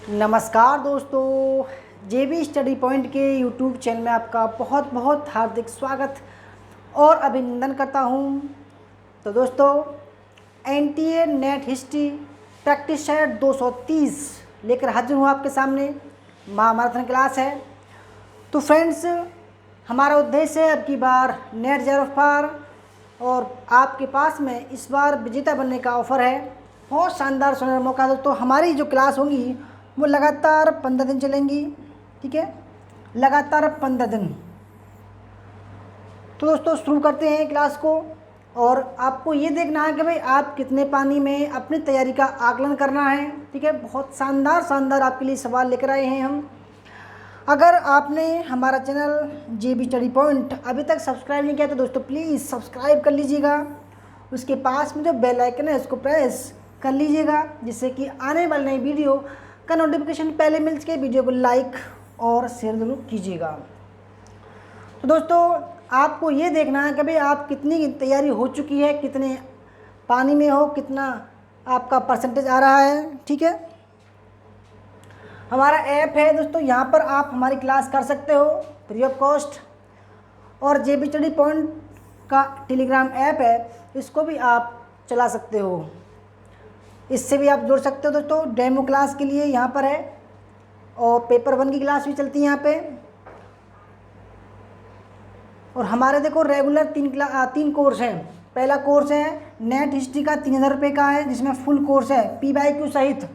नमस्कार दोस्तों, जेबी study point के यूट्यूब चैनल में आपका बहुत बहुत हार्दिक स्वागत और अभिनंदन करता हूं। तो दोस्तों, NTA net history practice set 230 लेकर हाजिर हूं आपके सामने। महामाराथन क्लास है। तो फ्रेंड्स, हमारा उद्देश्य है अब की बार नेट जेआरएफ और आपके पास में इस बार विजेता बनने का ऑफ़र है। बहुत शानदार सुनहरा मौका। दोस्तों, हमारी जो क्लास होंगी वो लगातार 15 दिन चलेंगी। ठीक है, लगातार 15 दिन। तो दोस्तों, शुरू करते हैं क्लास को। और आपको ये देखना है कि भाई आप कितने पानी में अपनी तैयारी का आकलन करना है। ठीक है, बहुत शानदार शानदार आपके लिए सवाल लेकर आए हैं हम। अगर आपने हमारा चैनल जेबी स्टडी पॉइंट अभी तक सब्सक्राइब नहीं किया तो दोस्तों प्लीज़ सब्सक्राइब कर लीजिएगा। उसके पास में जो बेल आइकन है उसको प्रेस कर लीजिएगा, जिससे कि आने वाली नई वीडियो का नोटिफिकेशन पहले मिल सके। वीडियो को लाइक और शेयर जरूर कीजिएगा। तो दोस्तों, आपको ये देखना है कि भाई आप कितनी तैयारी हो चुकी है, कितने पानी में हो, कितना आपका परसेंटेज आ रहा है। ठीक है, हमारा ऐप है दोस्तों, यहाँ पर आप हमारी क्लास कर सकते हो फ्री ऑफ कॉस्ट। और जेबी स्टडी पॉइंट का टेलीग्राम ऐप है, इसको भी आप चला सकते हो, इससे भी आप जुड़ सकते हो। दोस्तों, डेमो क्लास के लिए यहाँ पर है और पेपर 1 की क्लास भी चलती है यहाँ पे। और हमारे देखो रेगुलर 3 कोर्स हैं। पहला कोर्स है नेट हिस्ट्री का 3000 रुपये का है, जिसमें फुल कोर्स है PYQ सहित।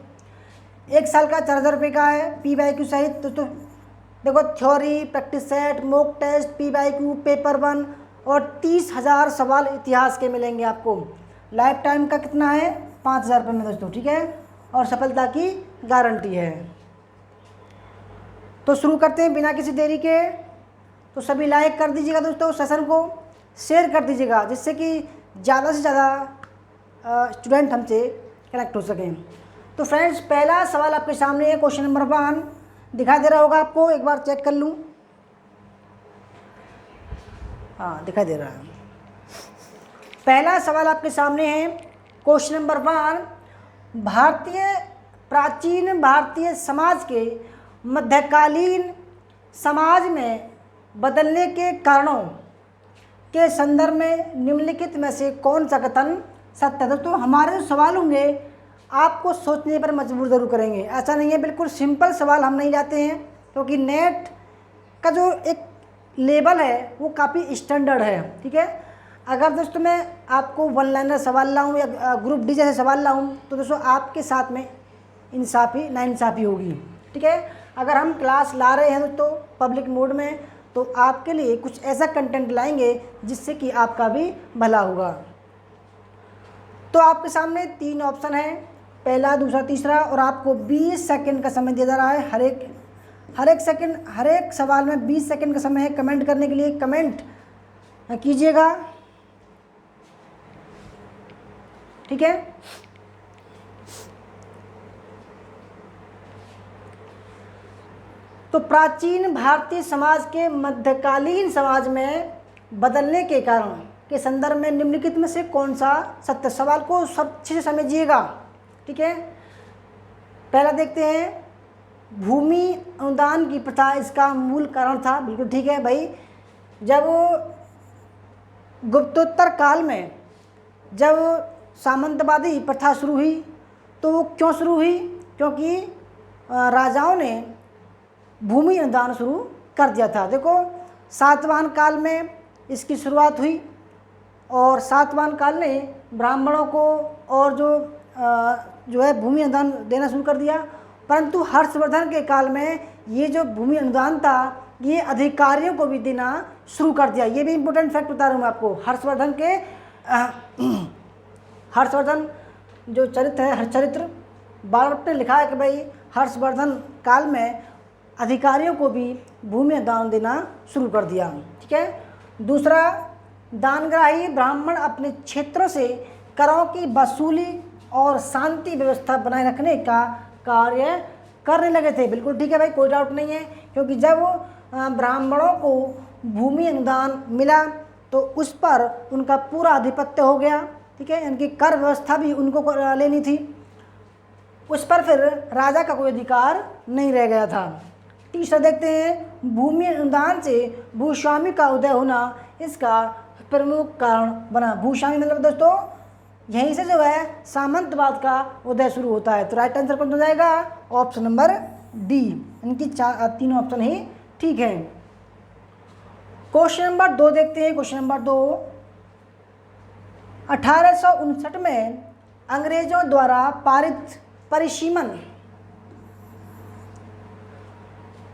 1 साल का 4000 रुपये का है PYQ सहित। तो देखो, theory, practice set, mock test, PYQ, paper 1 और 30,000 सवाल इतिहास के मिलेंगे आपको। लाइफ टाइम का कितना है? 5,000 रुपये में दोस्तों। ठीक है, और सफलता की गारंटी है। तो शुरू करते हैं बिना किसी देरी के। तो सभी लाइक कर दीजिएगा दोस्तों, सेशन को शेयर कर दीजिएगा, जिससे कि ज़्यादा से ज़्यादा स्टूडेंट हमसे कनेक्ट हो सकें। तो फ्रेंड्स, पहला सवाल आपके सामने है। क्वेश्चन नंबर 1 दिखाई दे रहा होगा आपको, एक बार चेक कर लूँ। हाँ, दिखाई दे रहा है। पहला सवाल आपके सामने है, क्वेश्चन नंबर 1। प्राचीन भारतीय समाज के मध्यकालीन समाज में बदलने के कारणों के संदर्भ में निम्नलिखित में से कौन सा कथन सत्य है? दोस्तों, हमारे जो सवाल होंगे आपको सोचने पर मजबूर ज़रूर करेंगे। ऐसा नहीं है, बिल्कुल सिंपल सवाल हम नहीं लाते हैं, क्योंकि नेट का जो एक लेवल है वो काफ़ी स्टैंडर्ड है। ठीक है, अगर दोस्तों मैं आपको 1 लाइनर सवाल लाऊं या ग्रुप डी जैसे सवाल लाऊं तो दोस्तों आपके साथ में इंसाफ़ी नाइंसाफ़ी होगी। ठीक है, अगर हम क्लास ला रहे हैं दोस्तों पब्लिक मोड में, तो आपके लिए कुछ ऐसा कंटेंट लाएंगे जिससे कि आपका भी भला होगा। तो आपके सामने 3 ऑप्शन है, पहला, दूसरा, तीसरा, और आपको 20 सेकंड का समय दिया जा रहा है। हर एक सवाल में 20 सेकंड का समय है। कमेंट करने के लिए कमेंट कीजिएगा। ठीक है, तो प्राचीन भारतीय समाज के मध्यकालीन समाज में बदलने के कारण के संदर्भ में निम्नलिखित में से कौन सा सत्य? सवाल को सब अच्छे से समझिएगा। ठीक है, पहला देखते हैं, भूमि अनुदान की प्रथा इसका मूल कारण था। बिल्कुल ठीक है भाई। जब गुप्तोत्तर काल में जब सामंतवादी प्रथा शुरू हुई, तो वो क्यों शुरू हुई? क्योंकि राजाओं ने भूमि अनुदान शुरू कर दिया था। देखो, सातवाहन काल में इसकी शुरुआत हुई और सातवाहन काल ने ब्राह्मणों को और जो है भूमि अनुदान देना शुरू कर दिया। परंतु हर्षवर्धन के काल में ये जो भूमि अनुदान था ये अधिकारियों को भी देना शुरू कर दिया। ये भी इम्पोर्टेंट फैक्ट बता रहा हूँ मैं आपको। हर्षवर्धन जो चरित्र है, हर्षचरित्र, बाणभट्ट ने लिखा है कि भाई हर्षवर्धन काल में अधिकारियों को भी भूमि अनुदान देना शुरू कर दिया। ठीक है, दूसरा, दानग्राही ब्राह्मण अपने क्षेत्रों से करों की वसूली और शांति व्यवस्था बनाए रखने का कार्य करने लगे थे। बिल्कुल ठीक है भाई, कोई डाउट नहीं है, क्योंकि जब ब्राह्मणों को भूमि अनुदान मिला तो उस पर उनका पूरा आधिपत्य हो गया। ठीक है, इनकी कर व्यवस्था भी उनको लेनी थी। उस पर फिर राजा का कोई अधिकार नहीं रह गया था। तीसरा देखते हैं, भूमि अनुदान से भूस्वामी का उदय होना इसका प्रमुख कारण बना। भूस्वामी मतलब दोस्तों यहीं से जो है सामंतवाद का उदय शुरू होता है। तो राइट आंसर कौन हो जाएगा? Option number D. इनकी तीनों ऑप्शन ही ठीक है। क्वेश्चन नंबर 2 देखते हैं। क्वेश्चन नंबर 2, 1859 में अंग्रेजों द्वारा पारित परिसीमन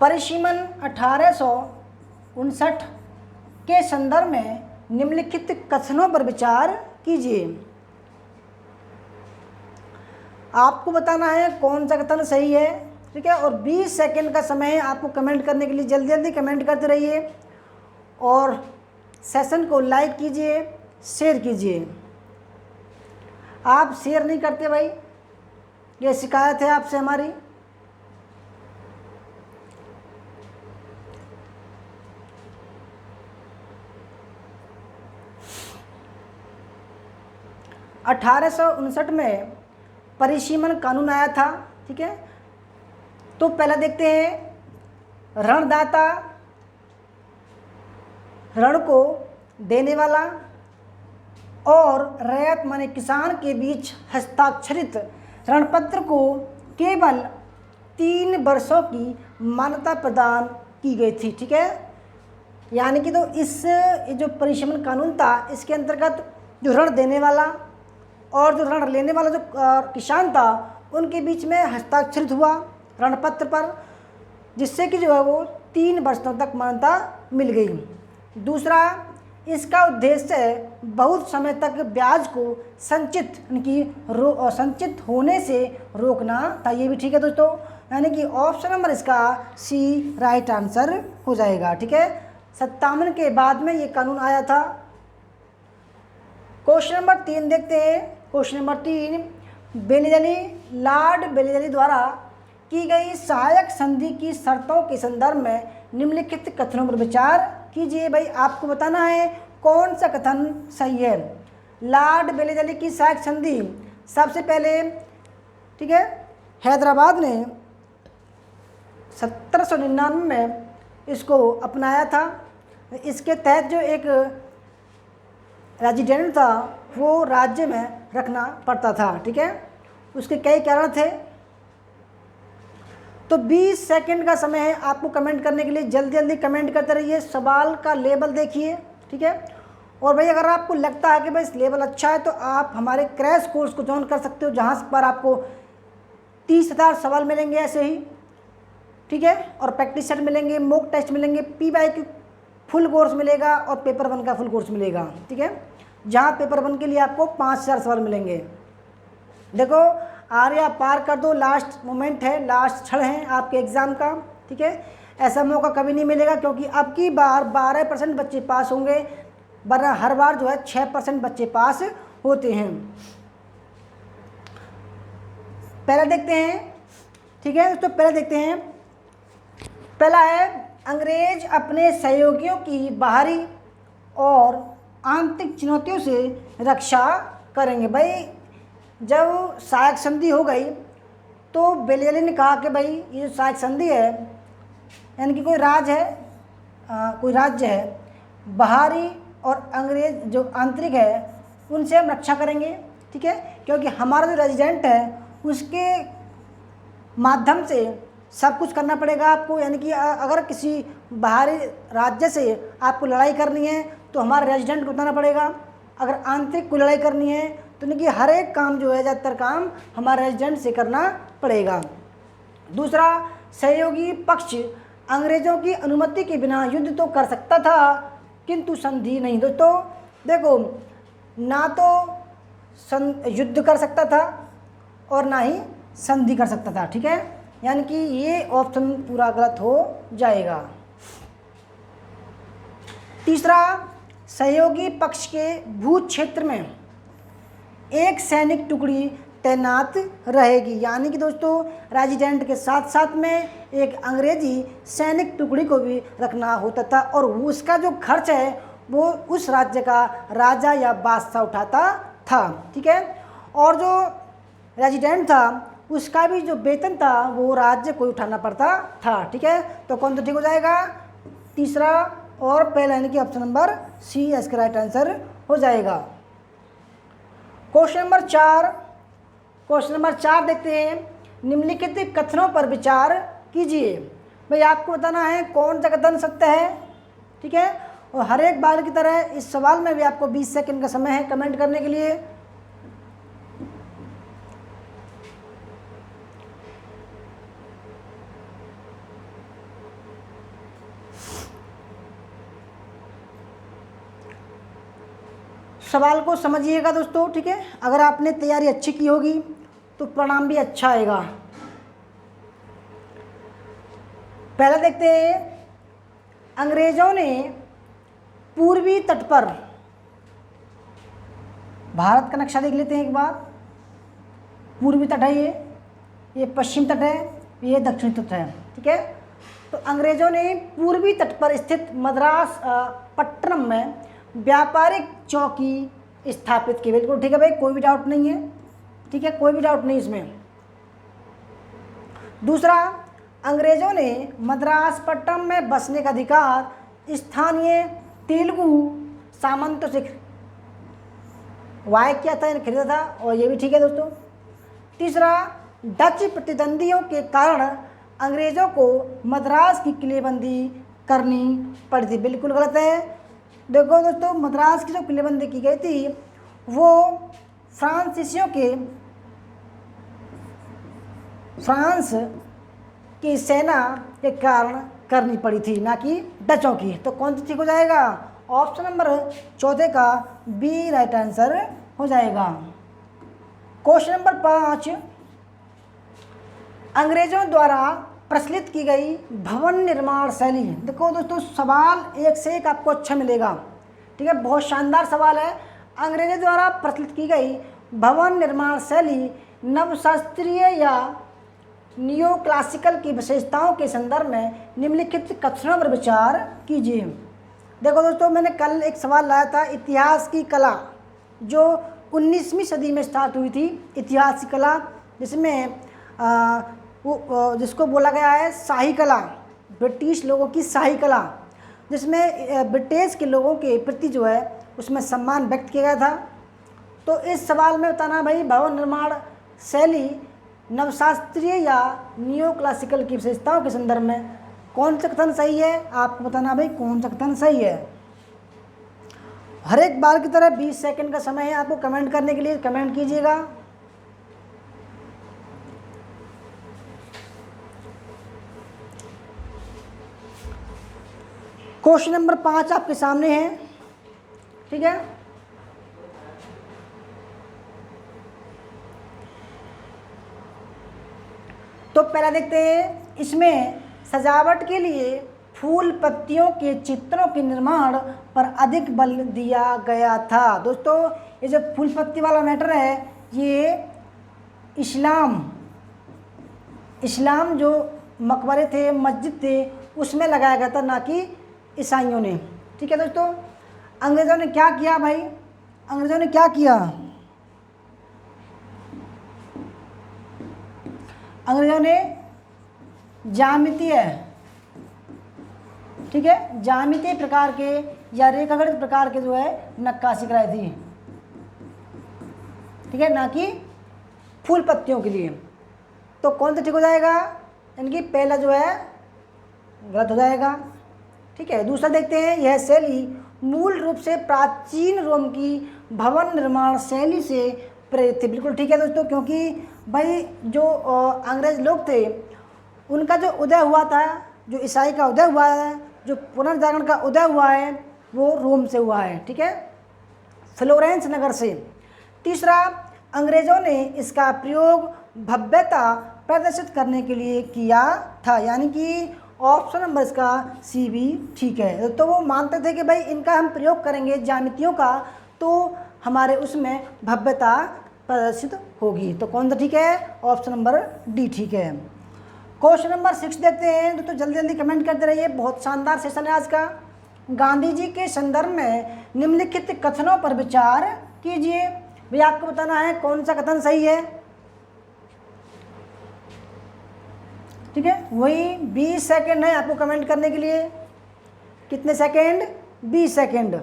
1859 के संदर्भ में निम्नलिखित कथनों पर विचार कीजिए। आपको बताना है कौन सा कथन सही है, ठीक है। और 20 सेकंड का समय है आपको कमेंट करने के लिए। जल्दी जल्दी कमेंट करते रहिए और सेशन को लाइक कीजिए, शेयर कीजिए। आप शेयर नहीं करते भाई, ये शिकायत है आपसे हमारी। (1859) में परिसीमन कानून आया था, ठीक है। तो पहला देखते हैं, ऋणदाता ऋण को देने वाला और रैयत माने किसान के बीच हस्ताक्षरित ऋणपत्र को केवल 3 वर्षों की मान्यता प्रदान की गई थी, ठीक है। यानी कि तो इस जो परिसीमन कानून था इसके अंतर्गत जो ऋण देने वाला और जो ऋण लेने वाला जो किसान था उनके बीच में हस्ताक्षरित हुआ ऋणपत्र पर, जिससे कि जो है वो 3 वर्षों तक मान्यता मिल गई। दूसरा, इसका उद्देश्य बहुत समय तक ब्याज को संचित होने से रोकना था। ये भी ठीक है दोस्तों, यानी कि ऑप्शन नंबर इसका सी राइट आंसर हो जाएगा, ठीक है। 57 के बाद में ये कानून आया था। क्वेश्चन नंबर 3 देखते हैं। क्वेश्चन नंबर 3, लॉर्ड बेलीजली द्वारा की गई सहायक संधि की शर्तों के संदर्भ में निम्नलिखित कथनों पर विचार कीजिए। भाई आपको बताना है कौन सा कथन सही है। लॉर्ड बेलीजली की सहायक संधि सबसे पहले, ठीक है, हैदराबाद ने 1799 में इसको अपनाया था। इसके तहत जो एक रेजिडेंट था वो राज्य में रखना पड़ता था, ठीक है। उसके कई कारण थे। तो 20 सेकंड का समय है आपको कमेंट करने के लिए। जल्दी जल्दी कमेंट करते रहिए, सवाल का लेवल देखिए, ठीक है। और भाई अगर आपको लगता है कि भाई इस लेवल अच्छा है तो आप हमारे क्रैश कोर्स को ज्वाइन कर सकते हो, जहाँ पर आपको 30,000 सवाल मिलेंगे ऐसे ही, ठीक है। और प्रैक्टिस सेट मिलेंगे, मॉक टेस्ट मिलेंगे, PYQ फुल कोर्स मिलेगा और पेपर 1 का फुल कोर्स मिलेगा, ठीक है। जहाँ पेपर 1 के लिए आपको 5000 सवाल मिलेंगे। देखो आर्या पार कर दो, लास्ट मोमेंट है, लास्ट क्षण है आपके एग्ज़ाम का, ठीक है। ऐसा मौका कभी नहीं मिलेगा क्योंकि अब की बार 12% बच्चे पास होंगे, वरना हर बार जो है 6% बच्चे पास होते हैं। पहला देखते हैं, ठीक है। तो पहला देखते हैं, पहला है अंग्रेज अपने सहयोगियों की बाहरी और आंतरिक चुनौतियों से रक्षा करेंगे। भाई जब सहायक संधि हो गई तो बेलीजली ने कहा कि भाई ये जो सहायक संधि है यानी कि कोई राज्य है बाहरी और अंग्रेज जो आंतरिक है उनसे हम रक्षा करेंगे, ठीक है। क्योंकि हमारा जो रेजिडेंट है उसके माध्यम से सब कुछ करना पड़ेगा आपको। यानी कि अगर किसी बाहरी राज्य से आपको लड़ाई करनी है तो हमारे रेजिडेंट को बताना पड़ेगा। अगर आंतरिक को लड़ाई करनी है तो यानी कि हर एक काम जो है, ज़्यादातर काम हमारे रेजिडेंट से करना पड़ेगा। दूसरा, सहयोगी पक्ष अंग्रेज़ों की अनुमति के बिना युद्ध तो कर सकता था किंतु संधि नहीं। दोस्तों देखो, ना तो युद्ध कर सकता था और ना ही संधि कर सकता था, ठीक है। यानी कि ये ऑप्शन पूरा गलत हो जाएगा। तीसरा, सहयोगी पक्ष के भू क्षेत्र में एक सैनिक टुकड़ी तैनात रहेगी। यानी कि दोस्तों रेजिडेंट के साथ साथ में एक अंग्रेजी सैनिक टुकड़ी को भी रखना होता था और उसका जो खर्च है वो उस राज्य का राजा या बादशाह उठाता था, ठीक है। और जो रेजिडेंट था उसका भी जो वेतन था वो राज्य को उठाना पड़ता था। ठीक है, तो कौन सा ठीक हो जाएगा? तीसरा और पहला, यानी कि ऑप्शन नंबर सी इसका राइट आंसर हो जाएगा। क्वेश्चन नंबर 4 देखते हैं। निम्नलिखित कथनों पर विचार कीजिए। भाई आपको बताना है कौन सा कथन सत्य है। ठीक है, और हर एक बार की तरह इस सवाल में भी आपको 20 सेकंड का समय है कमेंट करने के लिए। सवाल को समझिएगा दोस्तों। ठीक है, अगर आपने तैयारी अच्छी की होगी तो परिणाम भी अच्छा आएगा। पहला देखते हैं, अंग्रेजों ने पूर्वी तट पर, भारत का नक्शा देख लेते हैं एक बार। पूर्वी तट है ये पश्चिम तट है, ये दक्षिणी तट है। ठीक है, तो अंग्रेजों ने पूर्वी तट पर स्थित मद्रास पट्टनम में व्यापारिक चौकी स्थापित की। बिल्कुल ठीक है भाई, कोई भी डाउट नहीं है। ठीक है, कोई भी डाउट नहीं इसमें। दूसरा, अंग्रेजों ने मद्रासपट्टनम में बसने का अधिकार स्थानीय तेलुगु सामंतों से वाय किया था, खरीदा था, और ये भी ठीक है दोस्तों। तीसरा, डच प्रतिद्वंदियों के कारण अंग्रेजों को मद्रास की किलेबंदी करनी पड़ी थी। बिल्कुल गलत है। देखो दोस्तों, मद्रास की जो किलेबंदी की गई थी वो फ्रांस की सेना के कारण करनी पड़ी थी, ना कि डचों की। तो कौन सा ठीक हो जाएगा? ऑप्शन नंबर 14 का बी राइट आंसर हो जाएगा। क्वेश्चन नंबर 5, अंग्रेजों द्वारा प्रचलित की गई भवन निर्माण शैली। देखो दोस्तों, सवाल एक से एक आपको अच्छा मिलेगा। ठीक है, बहुत शानदार सवाल है। अंग्रेजों द्वारा प्रचलित की गई भवन निर्माण शैली नवशास्त्रीय या नियो क्लासिकल की विशेषताओं के संदर्भ में निम्नलिखित कथनों पर विचार कीजिए। देखो दोस्तों, मैंने कल एक सवाल लाया था, इतिहास की कला जो 19वीं सदी में स्टार्ट हुई थी। इतिहास की कला जिसमें जिसको बोला गया है शाही कला, ब्रिटिश लोगों की शाही कला, जिसमें ब्रिटिश के लोगों के प्रति जो है उसमें सम्मान व्यक्त किया गया था। तो इस सवाल में बताना भाई, भवन निर्माण शैली नवशास्त्रीय या नियो क्लासिकल की विशेषताओं के संदर्भ में कौन सा कथन सही है, आपको बताना भाई कौन सा कथन सही है। हर एक बार की तरह 20 सेकंड का समय है आपको कमेंट करने के लिए, कमेंट कीजिएगा। क्वेश्चन नंबर 5 आपके सामने है। ठीक है, तो पहला देखते हैं, इसमें सजावट के लिए फूल पत्तियों के चित्रों के निर्माण पर अधिक बल दिया गया था। दोस्तों, ये जो फूल पत्ती वाला मैटर है ये इस्लाम जो मकबरे थे, मस्जिद थे, उसमें लगाया गया था, ना कि ईसाइयों ने। ठीक है दोस्तों, अंग्रेज़ों ने क्या किया भाई? अंग्रेज़ों ने क्या किया? अंग्रेज़ों ने ज्यामितीय, ठीक है, ज्यामितीय प्रकार के या रेखागणित प्रकार के जो है नक्काशी कराई थी। ठीक है, ना कि फूल पत्तियों के लिए। तो कौन सा ठीक हो जाएगा? इनकी पहला जो है गलत हो जाएगा। ठीक है, दूसरा देखते हैं, यह शैली मूल रूप से प्राचीन रोम की भवन निर्माण शैली से प्रेरित थी। बिल्कुल ठीक है दोस्तों, क्योंकि भाई जो अंग्रेज लोग थे उनका जो उदय हुआ था, जो ईसाई का उदय हुआ है, जो पुनर्जागरण का उदय हुआ है, वो रोम से हुआ है। ठीक है, फ्लोरेंस नगर से। तीसरा, अंग्रेज़ों ने इसका प्रयोग भव्यता प्रदर्शित करने के लिए किया था, यानी कि ऑप्शन नंबर इसका सी भी ठीक है। तो वो मानते थे कि भाई इनका हम प्रयोग करेंगे ज्यामितियों का तो हमारे उसमें भव्यता प्रदर्शित होगी। तो कौन सा ठीक है? ऑप्शन नंबर डी ठीक है। क्वेश्चन नंबर 6 देखते हैं। तो जल्दी जल्दी कमेंट करते रहिए, बहुत शानदार सेशन है आज का। गांधी जी के संदर्भ में निम्नलिखित कथनों पर विचार कीजिए। भैया आपको बताना है कौन सा कथन सही है। ठीक है, वही 20 सेकेंड है आपको कमेंट करने के लिए। कितने सेकेंड? 20 सेकेंड।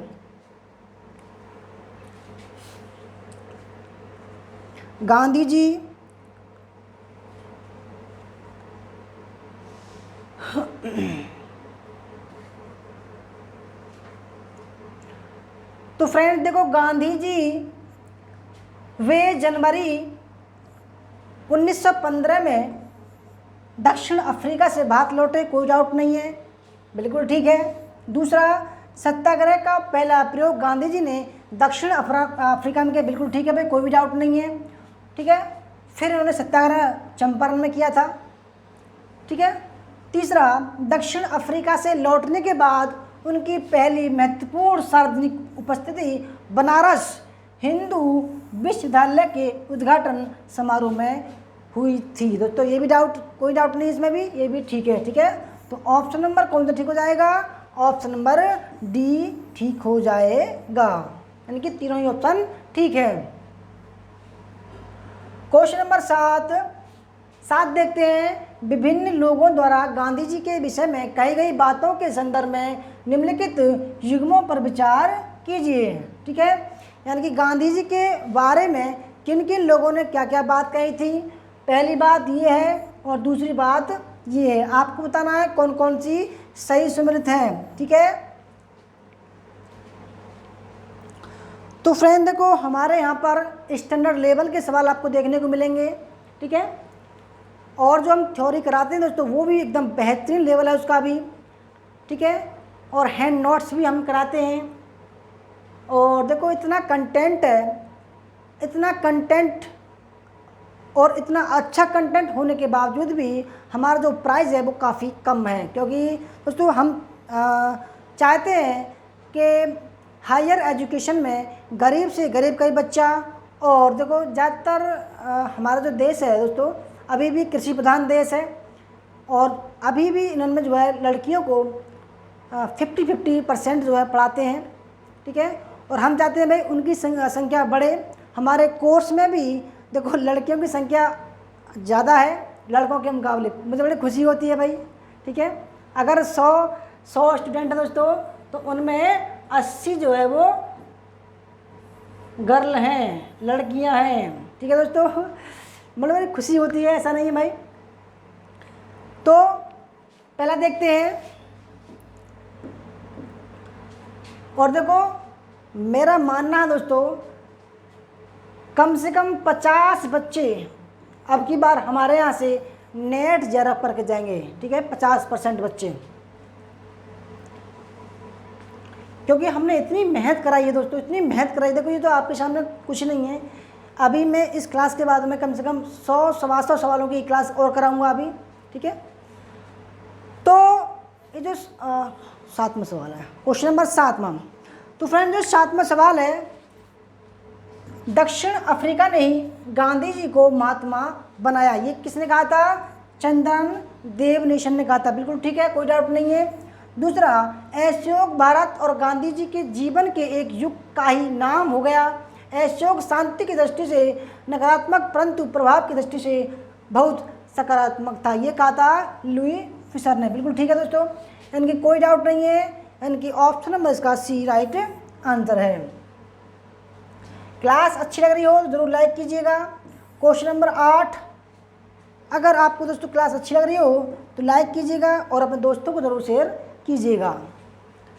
गांधी जी तो फ्रेंड देखो, गांधी जी वे जनवरी 1915 में दक्षिण अफ्रीका से भारत लौटे, कोई डाउट नहीं है, बिल्कुल ठीक है। दूसरा, सत्याग्रह का पहला प्रयोग गांधी जी ने दक्षिण अफ्रीका में किया, बिल्कुल ठीक है भाई, कोई भी डाउट नहीं है, ठीक है। फिर उन्होंने सत्याग्रह चंपारण में किया था, ठीक है। तीसरा, दक्षिण अफ्रीका से लौटने के बाद उनकी पहली महत्वपूर्ण सार्वजनिक उपस्थिति बनारस हिंदू विश्वविद्यालय के उद्घाटन समारोह में हुई थी। दोस्तों ये भी डाउट, कोई डाउट नहीं इसमें भी, ये भी ठीक है, ठीक है। तो ऑप्शन नंबर कौन सा ठीक हो जाएगा? ऑप्शन नंबर डी ठीक हो जाएगा, यानी कि तीनों ही ऑप्शन ठीक है। क्वेश्चन नंबर 7 देखते हैं। विभिन्न लोगों द्वारा गांधी जी के विषय में कही गई बातों के संदर्भ में निम्नलिखित युग्मों पर विचार कीजिए, ठीक है। यानी कि गांधी जी के बारे में किन किन लोगों ने क्या क्या बात कही थी। पहली बात ये है और दूसरी बात ये है, आपको बताना है कौन कौन सी सही सुमेलित है, ठीक है। तो फ्रेंड देखो, हमारे यहाँ पर स्टैंडर्ड लेवल के सवाल आपको देखने को मिलेंगे, ठीक है। और जो हम थ्योरी कराते हैं दोस्तों, वो भी एकदम बेहतरीन लेवल है उसका भी, ठीक है। और हैंड नोट्स भी हम कराते हैं। और देखो, इतना कंटेंट है, इतना कंटेंट और इतना अच्छा कंटेंट होने के बावजूद भी हमारा जो प्राइस है वो काफ़ी कम है, क्योंकि दोस्तों हम चाहते हैं कि हायर एजुकेशन में गरीब से गरीब का ही बच्चा, और देखो ज़्यादातर हमारा जो देश है दोस्तों अभी भी कृषि प्रधान देश है, और अभी भी इन्होंने जो है लड़कियों को 50-50% जो है पढ़ाते हैं, ठीक है। और हम चाहते हैं भाई उनकी संख्या बढ़े। हमारे कोर्स में भी देखो लड़कियों की संख्या ज़्यादा है लड़कों के मुकाबले, मुझे बड़ी खुशी होती है भाई, ठीक है। अगर 100 स्टूडेंट है दोस्तों, तो उनमें 80 जो है वो गर्ल हैं, लड़कियां हैं, ठीक है दोस्तों। मतलब बड़ी खुशी होती है, ऐसा नहीं है भाई। तो पहला देखते हैं, और देखो मेरा मानना है दोस्तों, कम से कम 50 बच्चे अब की बार हमारे यहाँ से नेट जरा पर के जाएंगे, ठीक है। 50% बच्चे, क्योंकि हमने इतनी मेहनत कराई है दोस्तों, इतनी मेहनत कराई। देखो ये तो आपके सामने कुछ नहीं है। अभी मैं इस क्लास के बाद में कम से कम 100-125 सवालों की क्लास और कराऊंगा अभी, ठीक है। तो ये जो 7वां सवाल है, क्वेश्चन नंबर 7वां। तो फ्रेंड जो 7वां सवाल है, दक्षिण अफ्रीका ने ही गांधी जी को महात्मा बनाया, ये किसने कहा था? चंदन देव नेशन ने कहा था, बिल्कुल ठीक है, कोई डाउट नहीं है। दूसरा, असहयोग भारत और गांधी जी के जीवन के एक युग का ही नाम हो गया। असहयोग शांति की दृष्टि से नकारात्मक परंतु प्रभाव की दृष्टि से बहुत सकारात्मक था, ये कहा था लुई फिशर ने, बिल्कुल ठीक है दोस्तों, यानी कि कोई डाउट नहीं है, यानी कि ऑप्शन नंबर इसका सी राइट आंसर है। क्लास अच्छी लग रही हो तो जरूर लाइक कीजिएगा। क्वेश्चन नंबर 8, अगर आपको दोस्तों क्लास अच्छी लग रही हो तो लाइक कीजिएगा और अपने दोस्तों को जरूर शेयर कीजिएगा।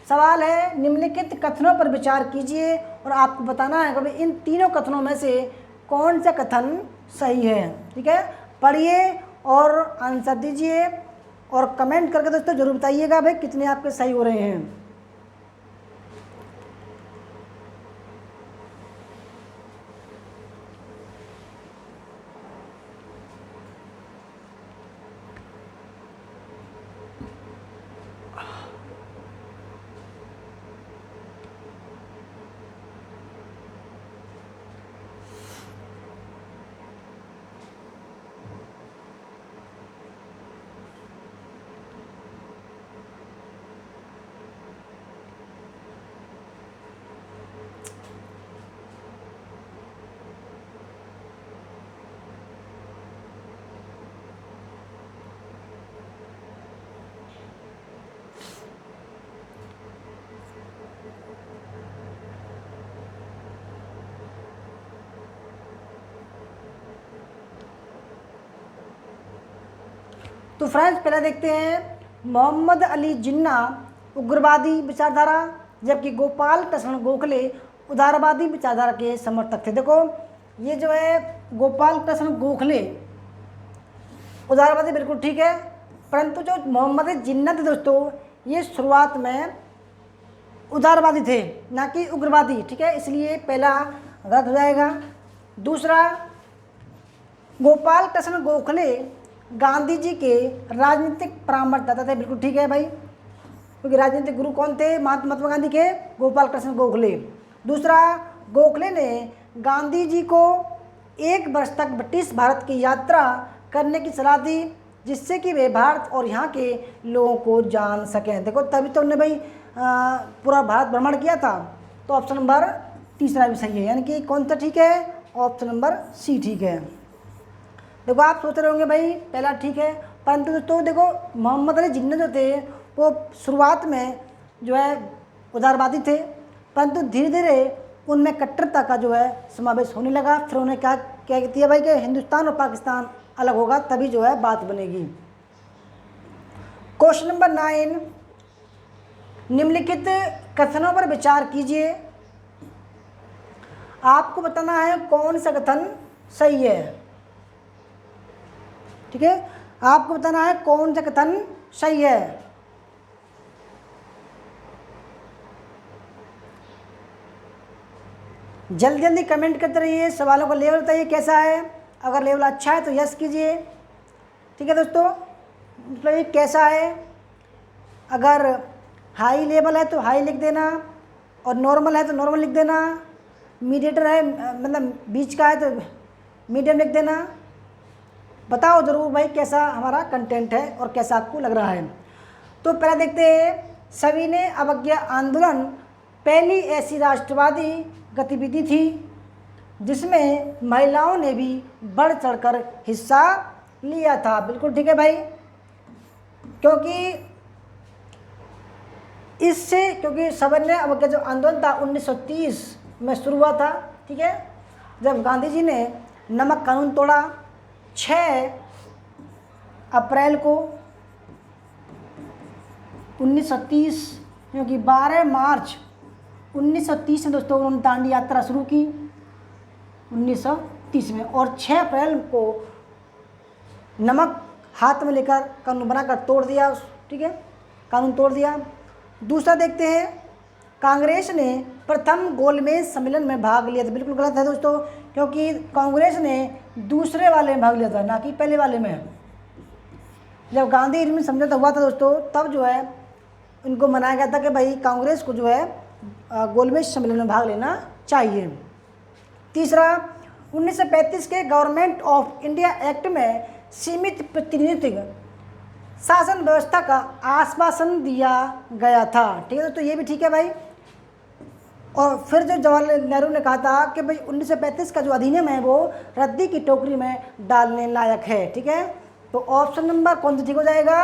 सवाल है, निम्नलिखित कथनों पर विचार कीजिए और आपको बताना है कि इन तीनों कथनों में से कौन सा कथन सही है, ठीक है। पढ़िए और आंसर दीजिए और कमेंट करके दोस्तों जरूर बताइएगा भाई कितने आपके सही हो रहे हैं। तो फ्रेंड्स पहले देखते हैं मोहम्मद अली जिन्ना उग्रवादी विचारधारा, जबकि गोपाल कृष्ण गोखले उदारवादी विचारधारा के समर्थक थे। देखो ये जो है गोपाल कृष्ण गोखले उदारवादी बिल्कुल ठीक है, परंतु जो मोहम्मद अली जिन्ना थे दोस्तों ये शुरुआत में उदारवादी थे ना कि उग्रवादी, ठीक है, इसलिए पहला गलत हो जाएगा। दूसरा, गोपाल कृष्ण गोखले गांधी जी के राजनीतिक परामर्शदाता थे, बिल्कुल ठीक है भाई, क्योंकि राजनीतिक गुरु कौन थे? महात्मा गांधी के गोपाल कृष्ण गोखले। दूसरा, गोखले ने गांधी जी को 1 वर्ष तक ब्रिटिश भारत की यात्रा करने की सलाह दी, जिससे कि वे भारत और यहाँ के लोगों को जान सकें। देखो तभी तो उन्होंने भाई पूरा भारत भ्रमण किया था। तो ऑप्शन नंबर तीसरा भी सही है, यानी कि कौन सा ठीक है? ऑप्शन नंबर सी ठीक है। देखो आप सोच रहे होंगे भाई पहला ठीक है, परंतु दोस्तों देखो मोहम्मद अली जिन्ना जो थे वो शुरुआत में जो है उदारवादी थे, परंतु धीरे धीरे उनमें कट्टरता का जो है समावेश होने लगा। फिर उन्हें क्या क्या कहती है भाई कि हिंदुस्तान और पाकिस्तान अलग होगा, तभी जो है बात बनेगी। क्वेश्चन नंबर 9, निम्नलिखित कथनों पर विचार कीजिए। आपको बताना है कौन सा कथन सही है, ठीक है, आपको बताना है कौन सा कथन सही है। जल्दी जल्दी कमेंट करते रहिए, सवालों का लेवल बताइए कैसा है। अगर लेवल अच्छा है तो यस कीजिए, ठीक है दोस्तों, मतलब ये कैसा है। अगर हाई लेवल है तो हाई लिख देना, और नॉर्मल है तो नॉर्मल लिख देना, मीडिएटर है मतलब बीच का है तो मीडियम लिख देना। बताओ ज़रूर भाई कैसा हमारा कंटेंट है और कैसा आपको लग रहा है। तो पहले देखते हैं, सविनय अवज्ञा आंदोलन पहली ऐसी राष्ट्रवादी गतिविधि थी जिसमें महिलाओं ने भी बढ़ चढ़कर हिस्सा लिया था। बिल्कुल ठीक है भाई, क्योंकि सविनय अवज्ञा जो आंदोलन था 1930 में शुरू हुआ था, ठीक है, जब गांधी जी ने नमक कानून तोड़ा 6 अप्रैल को 1930, क्योंकि 12 मार्च 1930 में दोस्तों उन्होंने दांडी यात्रा शुरू की 1930 में, और 6 अप्रैल को नमक हाथ में लेकर कानून बनाकर तोड़ दिया, ठीक है, कानून तोड़ दिया। दूसरा देखते हैं, कांग्रेस ने प्रथम गोलमेज सम्मेलन में भाग लिया था। बिल्कुल गलत है दोस्तों, क्योंकि कांग्रेस ने दूसरे वाले में भाग लिया था, ना कि पहले वाले में। जब गांधी इरविन समझौता हुआ था दोस्तों, तब जो है इनको मनाया गया था कि भाई कांग्रेस को जो है गोलमेज सम्मेलन में भाग लेना चाहिए। तीसरा, 1935 के गवर्नमेंट ऑफ इंडिया एक्ट में सीमित प्रतिनिधित्व शासन व्यवस्था का आश्वासन दिया गया था, ठीक है, तो ये भी ठीक है भाई। और फिर जो जवाहरलाल नेहरू ने कहा था कि भाई 1935 का जो अधिनियम है वो रद्दी की टोकरी में डालने लायक है, ठीक है, तो ऑप्शन नंबर कौन सा ठीक हो जाएगा?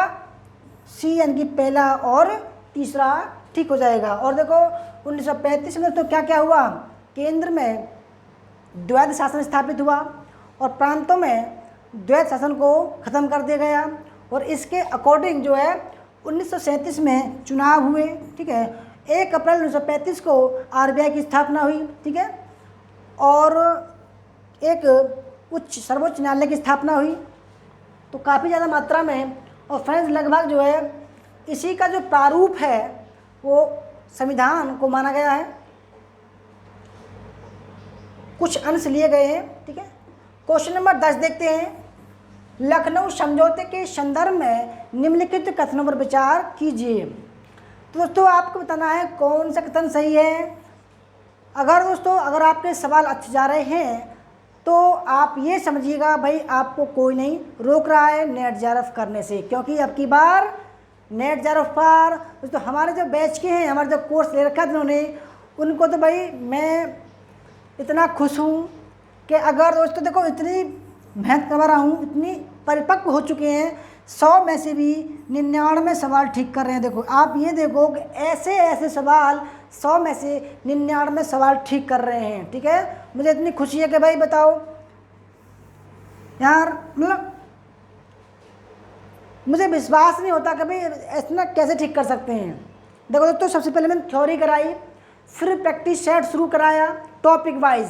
सी, यानी कि पहला और तीसरा ठीक हो जाएगा। और देखो 1935 में तो क्या क्या हुआ, केंद्र में द्वैध शासन स्थापित हुआ और प्रांतों में द्वैध शासन को ख़त्म कर दिया गया, और इसके अकॉर्डिंग जो है 1937 में चुनाव हुए, ठीक है, 1 अप्रैल 1935 को आरबीआई की स्थापना हुई, ठीक है, और एक सर्वोच्च न्यायालय की स्थापना हुई, तो काफ़ी ज़्यादा मात्रा में। और फ्रेंड्स लगभग जो है इसी का जो प्रारूप है वो संविधान को माना गया है, कुछ अंश लिए गए हैं, ठीक है। क्वेश्चन नंबर 10 देखते हैं, लखनऊ समझौते के संदर्भ में निम्नलिखित कथनों पर विचार कीजिए। तो दोस्तों आपको बताना है कौन सा कथन सही है। अगर आपके सवाल अच्छे जा रहे हैं तो आप ये समझिएगा भाई आपको कोई नहीं रोक रहा है नेट जेआरएफ करने से, क्योंकि अब की बार नेट जेआरएफ पर दोस्तों हमारे जो बैच के हैं, हमारे जो कोर्स ले रखा है उन्होंने, उनको तो भाई मैं इतना खुश हूँ कि अगर दोस्तों देखो इतनी मेहनत करवा रहा हूँ, इतनी परिपक्व हो चुके हैं, 100 में से भी 99 सवाल ठीक कर रहे हैं। देखो आप ये देखो कि ऐसे ऐसे सवाल 100 में से 99 सवाल ठीक कर रहे हैं, ठीक है। मुझे इतनी खुशी है कि भाई बताओ यार, मतलब मुझे विश्वास नहीं होता कि भाई इतना कैसे ठीक कर सकते हैं। देखो दोस्तों, सबसे पहले मैंने थ्योरी कराई, फिर प्रैक्टिस सेट शुरू कराया टॉपिक वाइज,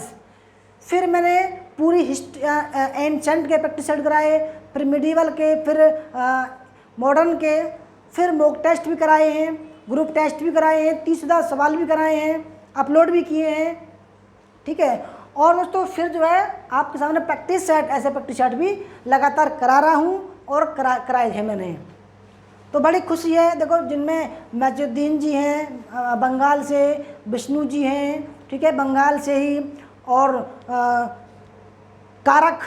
फिर मैंने पूरी एंशंट के प्रैक्टिस सेट कराए, फिर मिडिवल के, फिर मॉडर्न के, फिर मॉक टेस्ट भी कराए हैं, ग्रुप टेस्ट भी कराए हैं, 30,000 सवाल भी कराए हैं, अपलोड भी किए हैं, ठीक है। और दोस्तों फिर जो है आपके सामने प्रैक्टिस सेट, ऐसे प्रैक्टिस सेट भी लगातार करा रहा हूँ और कराए हैं मैंने। तो बड़ी खुशी है। देखो, जिनमें मजुद्दीन जी हैं बंगाल से, विष्णु जी हैं, ठीक है, बंगाल से ही, और कारक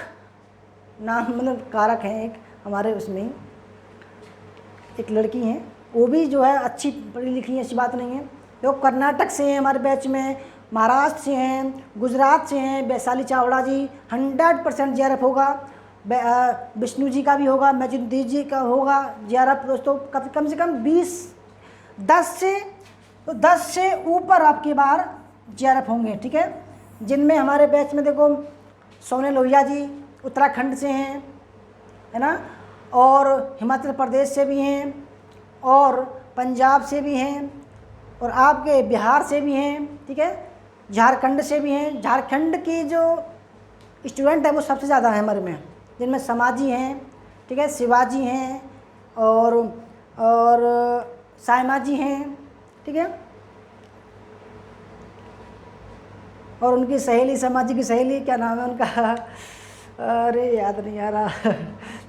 नाम, मतलब कारक हैं एक हमारे उसमें ही एक लड़की हैं, वो भी जो है अच्छी पढ़ी लिखी है, ऐसी बात नहीं है। देखो, कर्नाटक से हैं हमारे बैच में, महाराष्ट्र से हैं, गुजरात से हैं, वैशाली चावड़ा जी 100% JRF होगा, विष्णु जी का भी होगा, मजुद्दीन जी का होगा JRF। दोस्तों कम से कम 10 से ऊपर आपकी बार JRF होंगे, ठीक है। जिनमें हमारे बैच में देखो सोने लोहिया जी उत्तराखंड से हैं, है ना, और हिमाचल प्रदेश से भी हैं, और पंजाब से भी हैं, और आपके बिहार से भी हैं, ठीक है, झारखंड से भी हैं। झारखंड की जो स्टूडेंट है वो सबसे ज़्यादा है हमारे में, जिनमें समाजी हैं, ठीक है, शिवाजी हैं, और सायमा जी हैं, ठीक है, और उनकी सहेली, समाजी की सहेली, क्या नाम है उनका, अरे याद नहीं आ रहा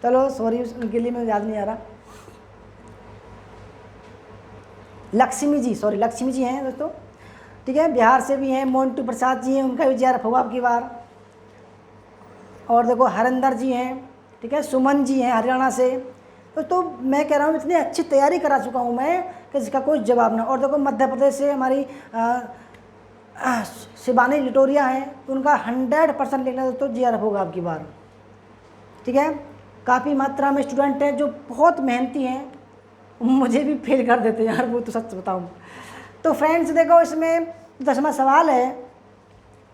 चलो सॉरी, उनके लिए मैं याद नहीं आ रहा, लक्ष्मी जी, सॉरी लक्ष्मी जी हैं दोस्तों, ठीक है, बिहार से भी हैं। मोन्टू प्रसाद जी हैं, उनका भी JRF होगा आपकी बार। और देखो हरिंदर जी हैं, ठीक है, सुमन जी हैं हरियाणा से। तो मैं कह रहा हूँ इतनी अच्छी तैयारी करा चुका हूँ मैं कि जिसका कोई जवाब ना। और देखो मध्य प्रदेश से हमारी शिवानी लिटोरिया हैं, उनका 100% लेना दोस्तों JRF होगा आपकी बार, ठीक है। काफ़ी मात्रा में स्टूडेंट हैं जो बहुत मेहनती हैं, मुझे भी फेल कर देते हैं यार, वो तो सच बताऊँ। तो फ्रेंड्स देखो, इसमें 10वां सवाल है,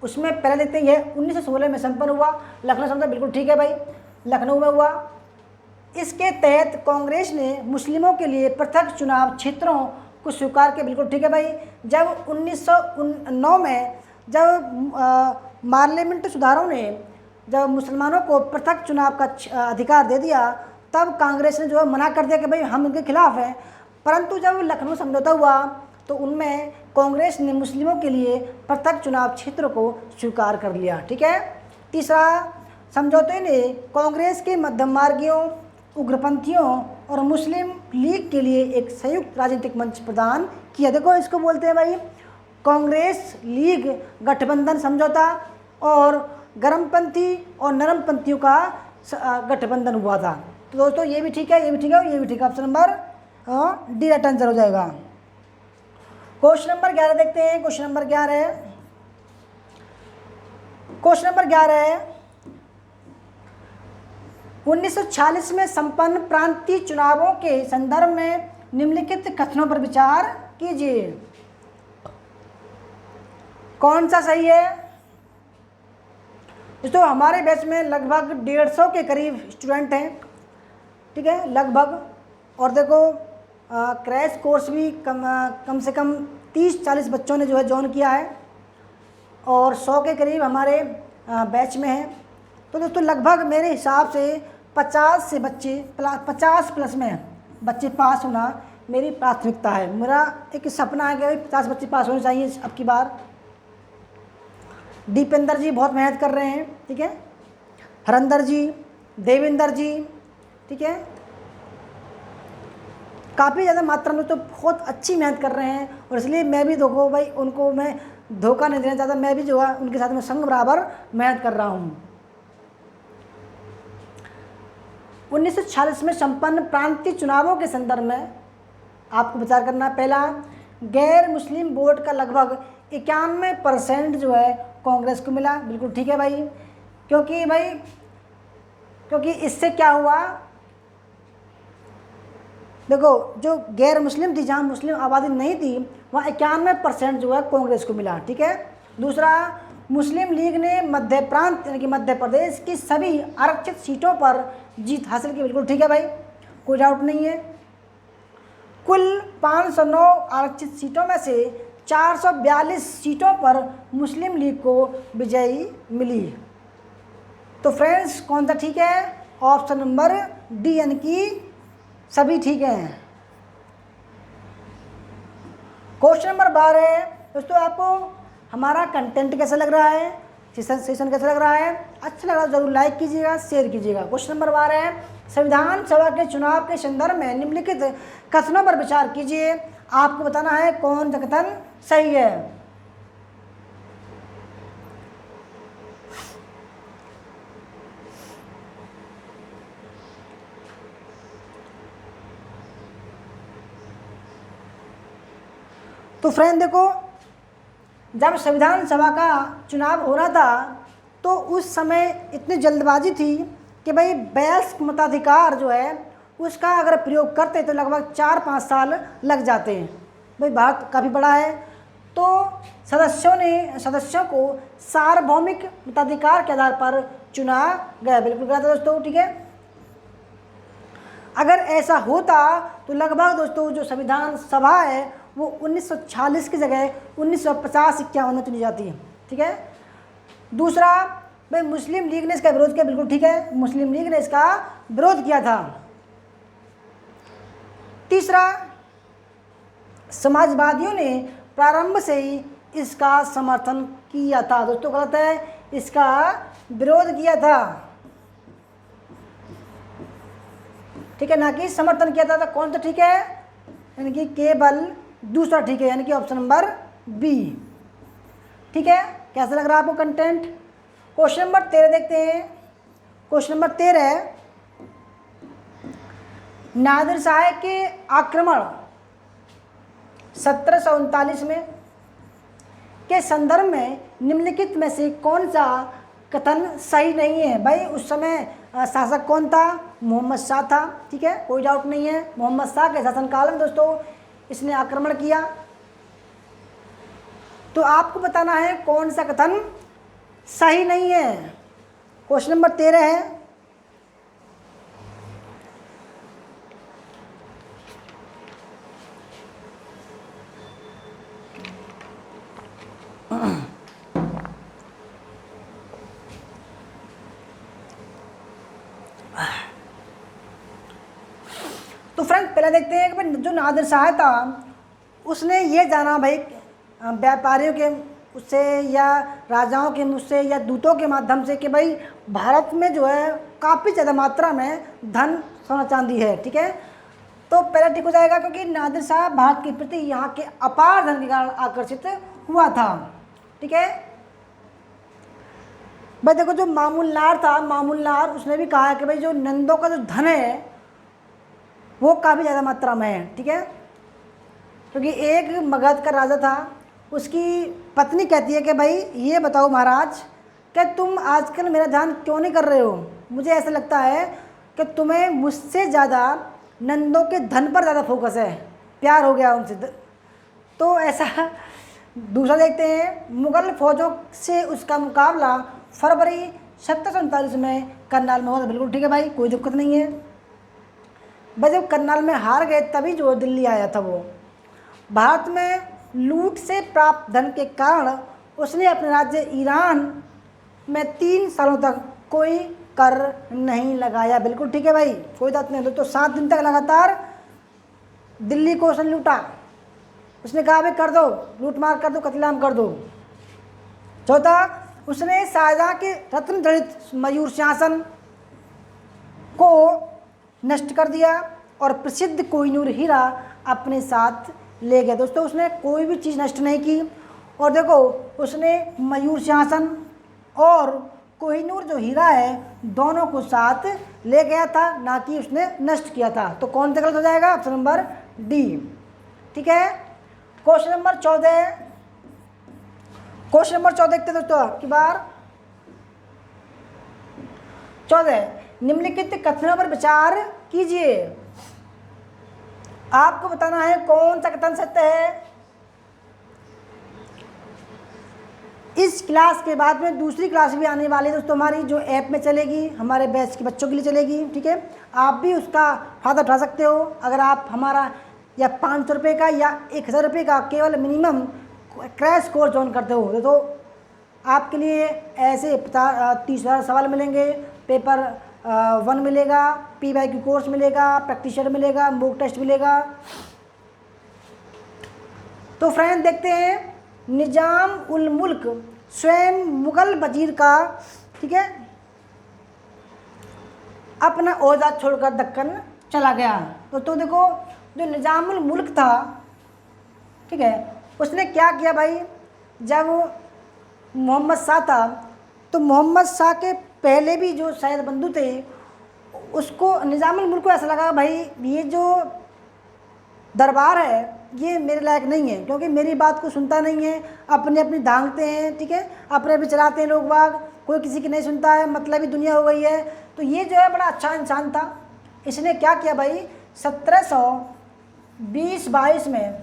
उसमें पहले देखते हैं, ये 1916 में संपन्न हुआ। लखनऊ समझा, बिल्कुल ठीक है भाई, लखनऊ में हुआ। इसके तहत कांग्रेस ने मुस्लिमों के लिए पृथक चुनाव क्षेत्रों को स्वीकार किया, बिल्कुल ठीक है भाई। जब 1909 में जब पार्लियामेंट सुधारों ने जब मुसलमानों को पृथक चुनाव का अधिकार दे दिया, तब कांग्रेस ने जो है मना कर दिया कि भाई हम इनके खिलाफ हैं। परंतु जब लखनऊ समझौता हुआ तो उनमें कांग्रेस ने मुस्लिमों के लिए पृथक चुनाव क्षेत्र को स्वीकार कर लिया, ठीक है। तीसरा, समझौते ने कांग्रेस के मध्यम मार्गियों, उग्रपंथियों और मुस्लिम लीग के लिए एक संयुक्त राजनीतिक मंच प्रदान किया। देखो, इसको बोलते हैं भाई कांग्रेस लीग गठबंधन समझौता, और गर्मपंथी और नरमपंथियों का गठबंधन हुआ था। तो दोस्तों ये भी ठीक है, ये भी ठीक है, ये भी ठीक है। Option number D right answer हो जाएगा। क्वेश्चन नंबर 11 देखते हैं। क्वेश्चन नंबर 11 है 1946 में संपन्न प्रांतीय चुनावों के संदर्भ में निम्नलिखित कथनों पर विचार कीजिए। कौन सा सही है दोस्तों? हमारे बैच में लगभग 150 के करीब स्टूडेंट हैं, ठीक है, लगभग। और देखो क्रैश कोर्स भी कम से कम 30-40 बच्चों ने जो है ज्वाइन किया है, और 100 के करीब हमारे बैच में हैं। तो दोस्तों लगभग मेरे हिसाब से 50 से बच्चे 50 प्लस में बच्चे पास होना मेरी प्राथमिकता है। मेरा एक सपना है कि भाई 50 बच्चे पास होने चाहिए अब की बार। दीपेंद्र जी बहुत मेहनत कर रहे हैं, ठीक है, हरिंदर जी, देवेंद्र जी, ठीक है, काफ़ी ज़्यादा मात्रा में तो बहुत अच्छी मेहनत कर रहे हैं। और इसलिए मैं भी देखो भाई उनको मैं धोखा नहीं देना चाहता, मैं भी जो है उनके साथ में संग बराबर मेहनत कर रहा हूँ। 1946 में संपन्न प्रांतीय चुनावों के संदर्भ में आपको विचार करना। पहला, गैर मुस्लिम वोट का लगभग 91% जो है कांग्रेस को मिला, बिल्कुल ठीक है भाई। क्योंकि इससे क्या हुआ, देखो जो गैर मुस्लिम थी, जहाँ मुस्लिम आबादी नहीं थी, वहाँ 91% जो है कांग्रेस को मिला, ठीक है। दूसरा, मुस्लिम लीग ने मध्य प्रांत यानी कि मध्य प्रदेश की सभी आरक्षित सीटों पर जीत हासिल की, बिल्कुल ठीक है भाई। कोई डाउट नहीं है। कुल 509 आरक्षित सीटों में से 442 सीटों पर मुस्लिम लीग को विजयी मिली। तो फ्रेंड्स कौन सा ठीक है? ऑप्शन नंबर डी यानी कि सभी ठीक हैं। क्वेश्चन नंबर 12 दोस्तों, आपको हमारा कंटेंट कैसा लग रहा है, सेशन कैसा लग रहा है? अच्छा लगा तो जरूर लाइक कीजिएगा, शेयर कीजिएगा। क्वेश्चन नंबर 12 है, संविधान सभा के चुनाव के संदर्भ में निम्नलिखित कथनों पर विचार कीजिए। आपको बताना है कौन सा कथन सही है। तो फ्रेंड देखो, जब संविधान सभा का चुनाव हो रहा था तो उस समय इतनी जल्दबाजी थी कि भाई वयस्क मताधिकार जो है उसका अगर प्रयोग करते तो लगभग 4-5 साल लग जाते हैं। भाई भारत काफ़ी बड़ा है, तो सदस्यों को सार्वभौमिक मताधिकार के आधार पर चुना गया। बिल्कुल गलत है दोस्तों, ठीक है। अगर ऐसा होता तो लगभग दोस्तों जो संविधान सभा है वो 1940 की जगह 1950-51 में चुनी जाती है, ठीक है। दूसरा, भाई मुस्लिम लीग ने इसका विरोध किया। बिल्कुल ठीक है, मुस्लिम लीग ने इसका विरोध किया था। तीसरा, समाजवादियों ने प्रारंभ से ही इसका समर्थन किया था। दोस्तों गलत है, इसका विरोध किया था, ठीक है, ना कि समर्थन किया था। तो कौन सा ठीक है? यानी कि केवल दूसरा ठीक है, यानी कि ऑप्शन नंबर बी, ठीक है। कैसा लग रहा है आपको कंटेंट? क्वेश्चन नंबर 13 देखते हैं। क्वेश्चन नंबर 13, नादिर शाह के आक्रमण 1739 में के संदर्भ में निम्नलिखित में से कौन सा कथन सही नहीं है? भाई उस समय शासक कौन था? मोहम्मद शाह था, ठीक है, कोई डाउट नहीं है। मोहम्मद शाह के शासनकाल में दोस्तों इसने आक्रमण किया। तो आपको बताना है कौन सा कथन सही नहीं है। क्वेश्चन नंबर 13 है, तो फ्रेंड पहले देखते हैं कि भाई जो नादिर शाह था उसने ये जाना भाई व्यापारियों के उससे या राजाओं के मुझसे या दूतों के माध्यम से कि भाई भारत में जो है काफ़ी ज़्यादा मात्रा में धन सोना चांदी है, ठीक है। तो पहला ठीक हो जाएगा, क्योंकि नादिर शाह भारत के प्रति यहाँ के अपार धन के कारण आकर्षित हुआ था, ठीक है। भाई देखो जो मामूलनार था, मामूलनार उसने भी कहा है कि भाई जो नंदों का जो धन है वो काफ़ी ज़्यादा मात्रा में है, ठीक है। क्योंकि एक मगध का राजा था, उसकी पत्नी कहती है कि भाई ये बताओ महाराज कि तुम आजकल मेरा ध्यान क्यों नहीं कर रहे हो? मुझे ऐसा लगता है कि तुम्हें मुझसे ज़्यादा नंदों के धन पर ज़्यादा फोकस है, प्यार हो गया उनसे। तो ऐसा दूसरा देखते हैं, मुग़ल फ़ौजों से उसका मुकाबला फरवरी 1739 में करनाल में हुआ था। बिल्कुल ठीक है भाई, कोई दिक्कत नहीं है। भाई जब करनाल में हार गए तभी जो दिल्ली आया था वो। भारत में लूट से प्राप्त धन के कारण उसने अपने राज्य ईरान में 3 सालों तक कोई कर नहीं लगाया। बिल्कुल ठीक है भाई, कोई बात नहीं। तो 7 दिन तक लगातार दिल्ली को उसने लूटा। उसने कहा भाई कर दो, लूट मार कर दो, कत्लेआम कर दो। चौथा, उसने शाहजहाँ के रत्न जड़ित मयूर सिंहासन को नष्ट कर दिया और प्रसिद्ध कोहिनूर हीरा अपने साथ ले गया। दोस्तों उसने कोई भी चीज़ नष्ट नहीं की। और देखो उसने मयूर सिंहासन और कोहिनूर जो हीरा है दोनों को साथ ले गया था, ना कि उसने नष्ट किया था। तो कौन सा गलत हो जाएगा? ऑप्शन नंबर डी, ठीक है। क्वेश्चन नंबर 14, क्वेश्चन नंबर 14 देखते दोस्तों आपकी बार। 14, निम्नलिखित कथनों पर विचार कीजिए। आपको बताना है कौन सा कथन सत्य है। इस क्लास के बाद में दूसरी क्लास भी आने वाली है दोस्तों हमारी, जो ऐप में चलेगी, हमारे बैच के बच्चों के लिए चलेगी। ठीक है, आप भी उसका फ़ायदा उठा सकते हो। अगर आप हमारा या 500 रुपये का या 1000 रुपये का केवल मिनिमम क्रैश कोर्स ज्वाइन करते हो तो आपके लिए ऐसे 30,000 सवाल मिलेंगे, पेपर 1 मिलेगा, PYQ कोर्स मिलेगा, प्रैक्टिशर मिलेगा, मॉक टेस्ट मिलेगा। तो फ्रेंड देखते हैं, निजाम उल मुल्क स्वयं मुगल वजीर का, ठीक है, अपना ओहदा छोड़कर दक्कन चला गया। तो देखो, जो निजामुल मुल्क था, ठीक है, उसने क्या किया भाई, जब मोहम्मद शाह था तो मोहम्मद शाह के पहले भी जो शायद बंधु थे, उसको निजामुल मुल्क को ऐसा लगा भाई ये जो दरबार है ये मेरे लायक नहीं है, क्योंकि मेरी बात को सुनता नहीं है, अपने अपनी धांगते हैं, ठीक है, अपने भी चलाते हैं लोग बाग, कोई किसी की नहीं सुनता है, मतलब ही दुनिया हो गई है। तो ये जो है बड़ा अच्छा इंसान था। इसने क्या किया भाई, 1720-22 में,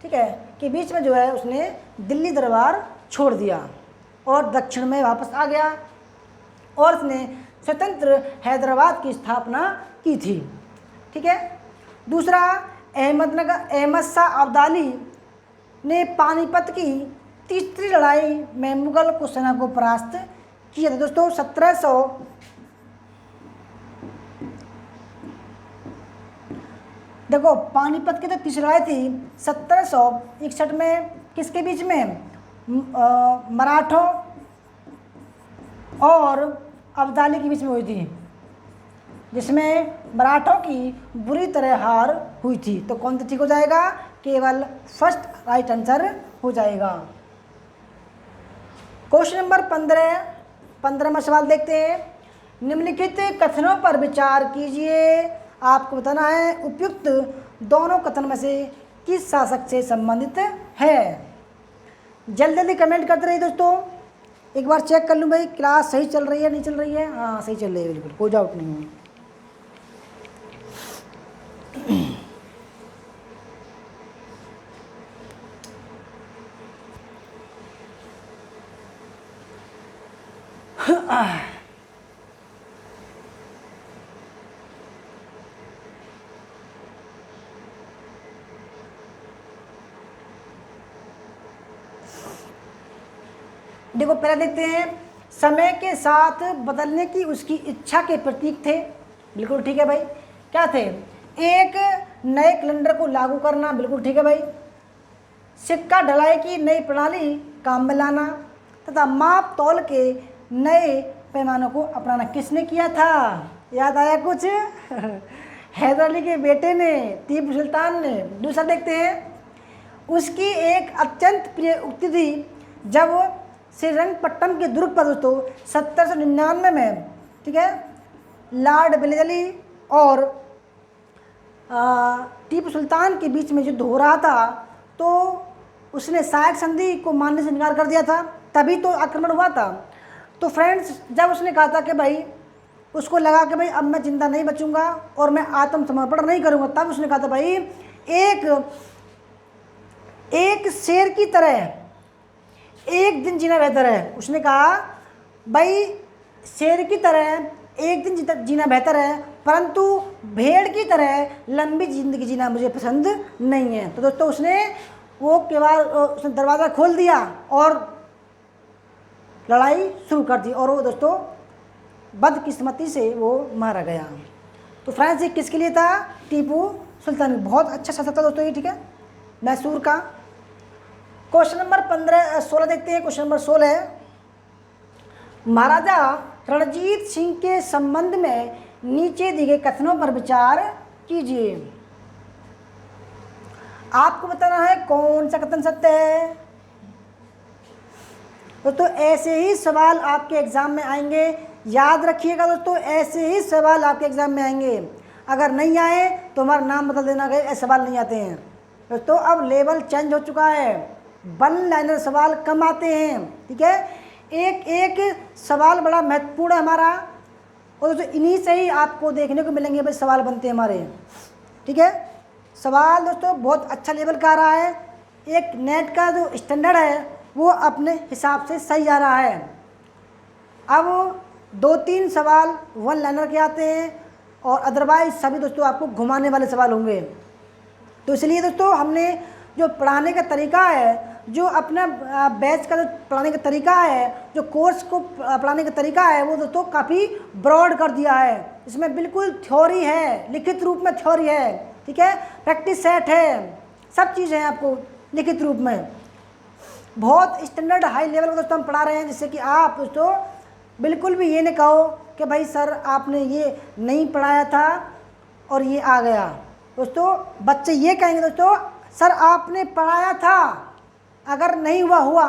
ठीक है, के बीच में जो है उसने दिल्ली दरबार छोड़ दिया और दक्षिण में वापस आ गया और उसने स्वतंत्र हैदराबाद की स्थापना की थी। ठीक है, दूसरा, अहमद शाह अब्दाली ने पानीपत की तीसरी लड़ाई में मुगल को सेना को परास्त किया था। दोस्तों 1700 देखो, पानीपत की तो तीसरी लड़ाई थी 1761 में, किसके बीच में, मराठों और अब्दाली के बीच में हुई थी, जिसमें मराठों की बुरी तरह हार हुई थी। तो कौन सा ठीक हो जाएगा, केवल फर्स्ट राइट आंसर हो जाएगा। क्वेश्चन नंबर 15 सवाल देखते हैं। निम्नलिखित कथनों पर विचार कीजिए। आपको बताना है उपयुक्त दोनों कथन में से किस शासक से संबंधित है। जल्दी जल्दी कमेंट करते रहिए दोस्तों। एक बार चेक कर लूँ भाई क्लास सही चल रही है नहीं चल रही है। हाँ सही चल रही है, बिल्कुल कोई डाउट नहीं है। देखो पहले देखते हैं, समय के साथ बदलने की उसकी इच्छा के प्रतीक थे। बिल्कुल ठीक है भाई। क्या थे, एक नए कैलेंडर को लागू करना, बिल्कुल ठीक है भाई। सिक्का ढलाई की नई प्रणाली काम में लाना तथा माप तौल के नए पैमानों को अपनाना किसने किया था, याद आया कुछ? हैदर अली के बेटे ने, टीपू सुल्तान ने। दूसरा देखते हैं, उसकी एक अत्यंत प्रिय उक्ति थी जब श्रीरंगपट्टम के दुर्ग पर दोस्तों 1799 में, ठीक है, लॉर्ड वेलेस्ली और टीपू सुल्तान के बीच में युद्ध हो रहा था, तो उसने सहायक संधि को मानने से इनकार कर दिया था, तभी तो आक्रमण हुआ था। तो फ्रेंड्स, जब उसने कहा था कि भाई, उसको लगा कि भाई अब मैं जिंदा नहीं बचूंगा और मैं आत्मसमर्पण नहीं करूंगा, तब उसने कहा था भाई एक शेर की तरह एक दिन जीना बेहतर है। उसने कहा भाई शेर की तरह एक दिन जीना बेहतर है, परंतु भेड़ की तरह लंबी ज़िंदगी जीना मुझे पसंद नहीं है। तो दोस्तों उसने उसने दरवाज़ा खोल दिया और लड़ाई शुरू कर दी और वो दोस्तों बदकिस्मती से वो मारा गया। तो फ्रेंड्स ये किसके लिए था, टीपू सुल्तान। बहुत अच्छा शासक था दोस्तों ये, ठीक है, मैसूर का। क्वेश्चन नंबर 16 देखते हैं। क्वेश्चन नंबर 16 है, महाराजा रणजीत सिंह के संबंध में नीचे दिए गए कथनों पर विचार कीजिए। आपको बताना है कौन सा कथन सत्य है। दोस्तों ऐसे ही सवाल आपके एग्जाम में आएंगे, याद रखिएगा दोस्तों, ऐसे ही सवाल आपके एग्जाम में आएंगे। अगर नहीं आए तो हमारा नाम बदल देना, गए ऐसे सवाल नहीं आते हैं दोस्तों। अब लेवल चेंज हो चुका है, वन लाइनर सवाल कम आते हैं, ठीक है। एक एक सवाल बड़ा महत्वपूर्ण है हमारा, और दोस्तों इन्हीं से ही आपको देखने को मिलेंगे भाई सवाल बनते हैं हमारे, ठीक है। सवाल दोस्तों बहुत अच्छा लेवल का आ रहा है। एक नेट का जो स्टैंडर्ड है वो अपने हिसाब से सही जा रहा है। अब 2-3 सवाल वन लाइनर के आते हैं और अदरवाइज सभी दोस्तों आपको घुमाने वाले सवाल होंगे। तो इसलिए दोस्तों हमने जो पढ़ाने का तरीका है, जो अपना बैच का जो पढ़ाने का तरीका है, जो कोर्स को पढ़ाने का तरीका है, वो दोस्तों काफ़ी ब्रॉड कर दिया है। इसमें बिल्कुल थ्योरी है, लिखित रूप में थ्योरी है, ठीक है, प्रैक्टिस सेट है, सब चीज़ है आपको लिखित रूप में। बहुत स्टैंडर्ड हाई लेवल का दोस्तों हम पढ़ा रहे हैं, जिससे कि आप दोस्तों बिल्कुल भी ये नहीं कहो कि भाई सर आपने ये नहीं पढ़ाया था और ये आ गया। दोस्तों बच्चे ये कहेंगे दोस्तों सर आपने पढ़ाया था, अगर नहीं हुआ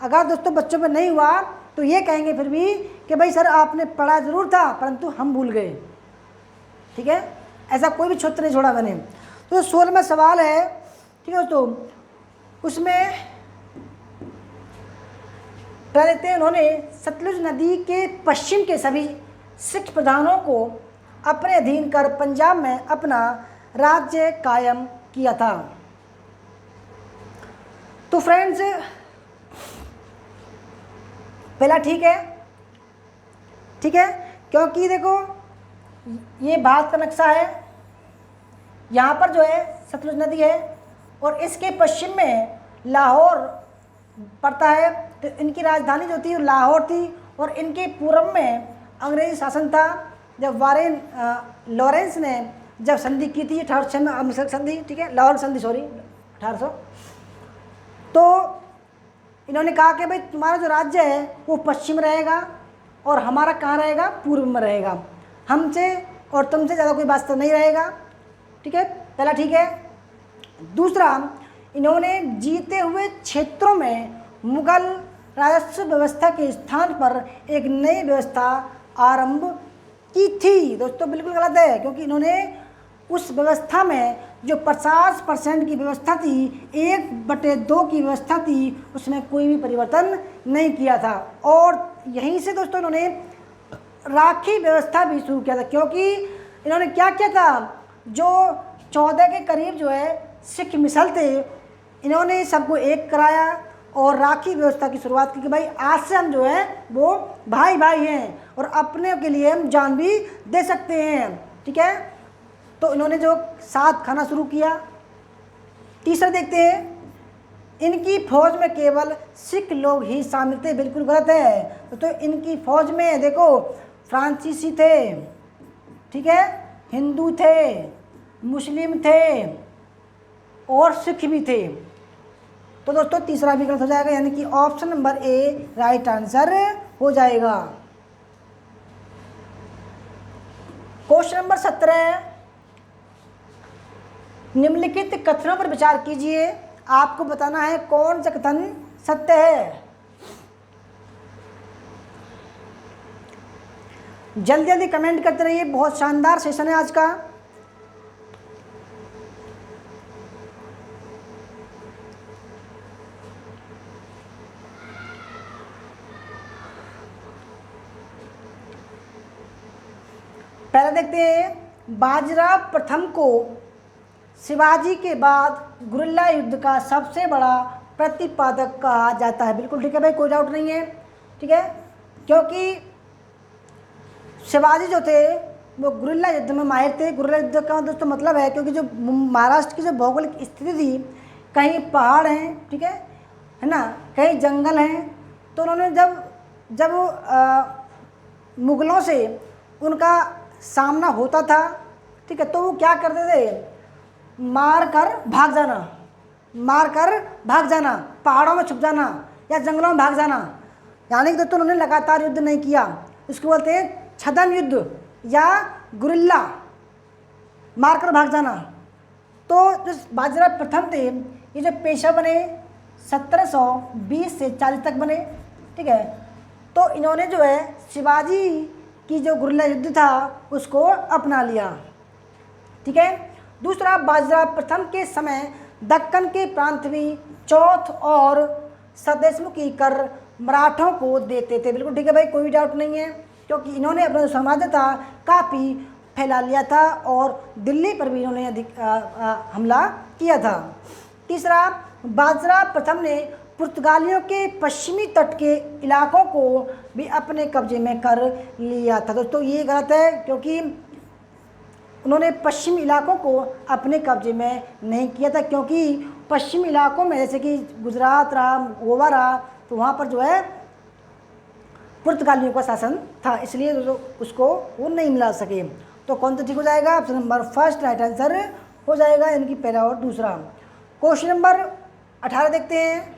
अगर दोस्तों बच्चों पे नहीं हुआ तो ये कहेंगे फिर भी कि भाई सर आपने पढ़ा ज़रूर था परंतु हम भूल गए, ठीक है। ऐसा कोई भी छूत नहीं छोड़ा मैंने। तो 16वां सवाल है, ठीक है दोस्तों, उसमें कहते हैं उन्होंने सतलुज नदी के पश्चिम के सभी सिख प्रधानों को अपने अधीन कर पंजाब में अपना राज्य कायम किया था। तो फ्रेंड्स पहला ठीक है, क्योंकि देखो ये भारत का नक्शा है, यहाँ पर जो है सतलुज नदी है और इसके पश्चिम में लाहौर पड़ता है। तो इनकी राजधानी जो थी लाहौर थी और इनके पूर्व में अंग्रेजी शासन था। जब वारेन लॉरेंस ने जब संधि की थी 1806 में, अमृतसर संधि, ठीक है, लाहौर संधि, सॉरी 1800, तो इन्होंने कहा कि भाई तुम्हारा जो राज्य है वो पश्चिम रहेगा और हमारा कहाँ रहेगा, पूर्व में रहेगा, हमसे और तुमसे ज़्यादा कोई वास्ता नहीं रहेगा, ठीक है, पहला ठीक है। दूसरा, इन्होंने जीते हुए क्षेत्रों में मुगल राजस्व व्यवस्था के स्थान पर एक नई व्यवस्था आरंभ की थी। दोस्तों बिल्कुल गलत है, क्योंकि इन्होंने उस व्यवस्था में जो 50% की व्यवस्था थी, 1/2 की व्यवस्था थी, उसमें कोई भी परिवर्तन नहीं किया था। और यहीं से दोस्तों इन्होंने राखी व्यवस्था भी शुरू किया था, क्योंकि इन्होंने क्या किया था, जो 14 के करीब जो है सिख मिसल थे, इन्होंने सबको एक कराया और राखी व्यवस्था की शुरुआत की कि भाई आज से हम जो है वो भाई भाई हैं और अपने के लिए हम जान भी दे सकते हैं, ठीक है। तो इन्होंने जो साथ खाना शुरू किया। तीसरा देखते हैं, इनकी फौज में केवल सिख लोग ही शामिल थे, बिल्कुल गलत है। तो इनकी फौज में देखो फ्रांसीसी थे, ठीक है, हिंदू थे, मुस्लिम थे और सिख भी थे। तो दोस्तों तीसरा भी गलत हो जाएगा, यानी कि option number A right answer हो जाएगा। क्वेश्चन नंबर 17, निम्नलिखित कथनों पर विचार कीजिए, आपको बताना है कौन सा कथन सत्य है। जल्दी जल्दी कमेंट करते रहिए, बहुत शानदार सेशन है आज का। पहले देखते हैं, बाजीराव प्रथम को शिवाजी के बाद गुरिल्ला युद्ध का सबसे बड़ा प्रतिपादक कहा जाता है। बिल्कुल ठीक है भाई, कोई डाउट नहीं है, ठीक है, क्योंकि शिवाजी जो थे वो गुरिल्ला युद्ध में माहिर थे। गुरिल्ला युद्ध का दोस्तों मतलब है, क्योंकि जो महाराष्ट्र की जो भौगोलिक स्थिति थी, कहीं पहाड़ हैं, ठीक है ना, कहीं जंगल हैं, तो उन्होंने जब मुग़लों से उनका सामना होता था, ठीक है, तो वो क्या करते थे, मार कर भाग जाना, पहाड़ों में छुप जाना या जंगलों में भाग जाना। यानी कि दोस्तों उन्होंने लगातार युद्ध नहीं किया, इसको बोलते हैं छद्म युद्ध या गुरिल्ला, मार कर भाग जाना। तो जो बाजीराव प्रथम थे, ये जो पेशा बने 1720 से 40 तक बने, ठीक है। तो इन्होंने जो है शिवाजी की जो गुरिल्ला युद्ध था उसको अपना लिया, ठीक है। दूसरा, बाजीराव प्रथम के समय दक्कन के प्रांत भी चौथ और सदेशमुखी कर मराठों को देते थे। बिल्कुल ठीक है भाई, कोई डाउट नहीं है, क्योंकि इन्होंने अपना जो साम्राज्य था काफ़ी फैला लिया था और दिल्ली पर भी इन्होंने हमला किया था। तीसरा, बाजीराव प्रथम ने पुर्तगालियों के पश्चिमी तट के इलाकों को भी अपने कब्जे में कर लिया था। दोस्तों ये गलत है, क्योंकि उन्होंने पश्चिमी इलाकों को अपने कब्जे में नहीं किया था, क्योंकि पश्चिमी इलाकों में जैसे कि गुजरात रहा, गोवा रहा, तो वहाँ पर जो है पुर्तगालियों का शासन था, इसलिए उसको वो नहीं मिला सके। तो कौन सा ठीक हो जाएगा? Option number first right answer हो जाएगा, यानी कि पहला और दूसरा। क्वेश्चन नंबर 18 देखते हैं।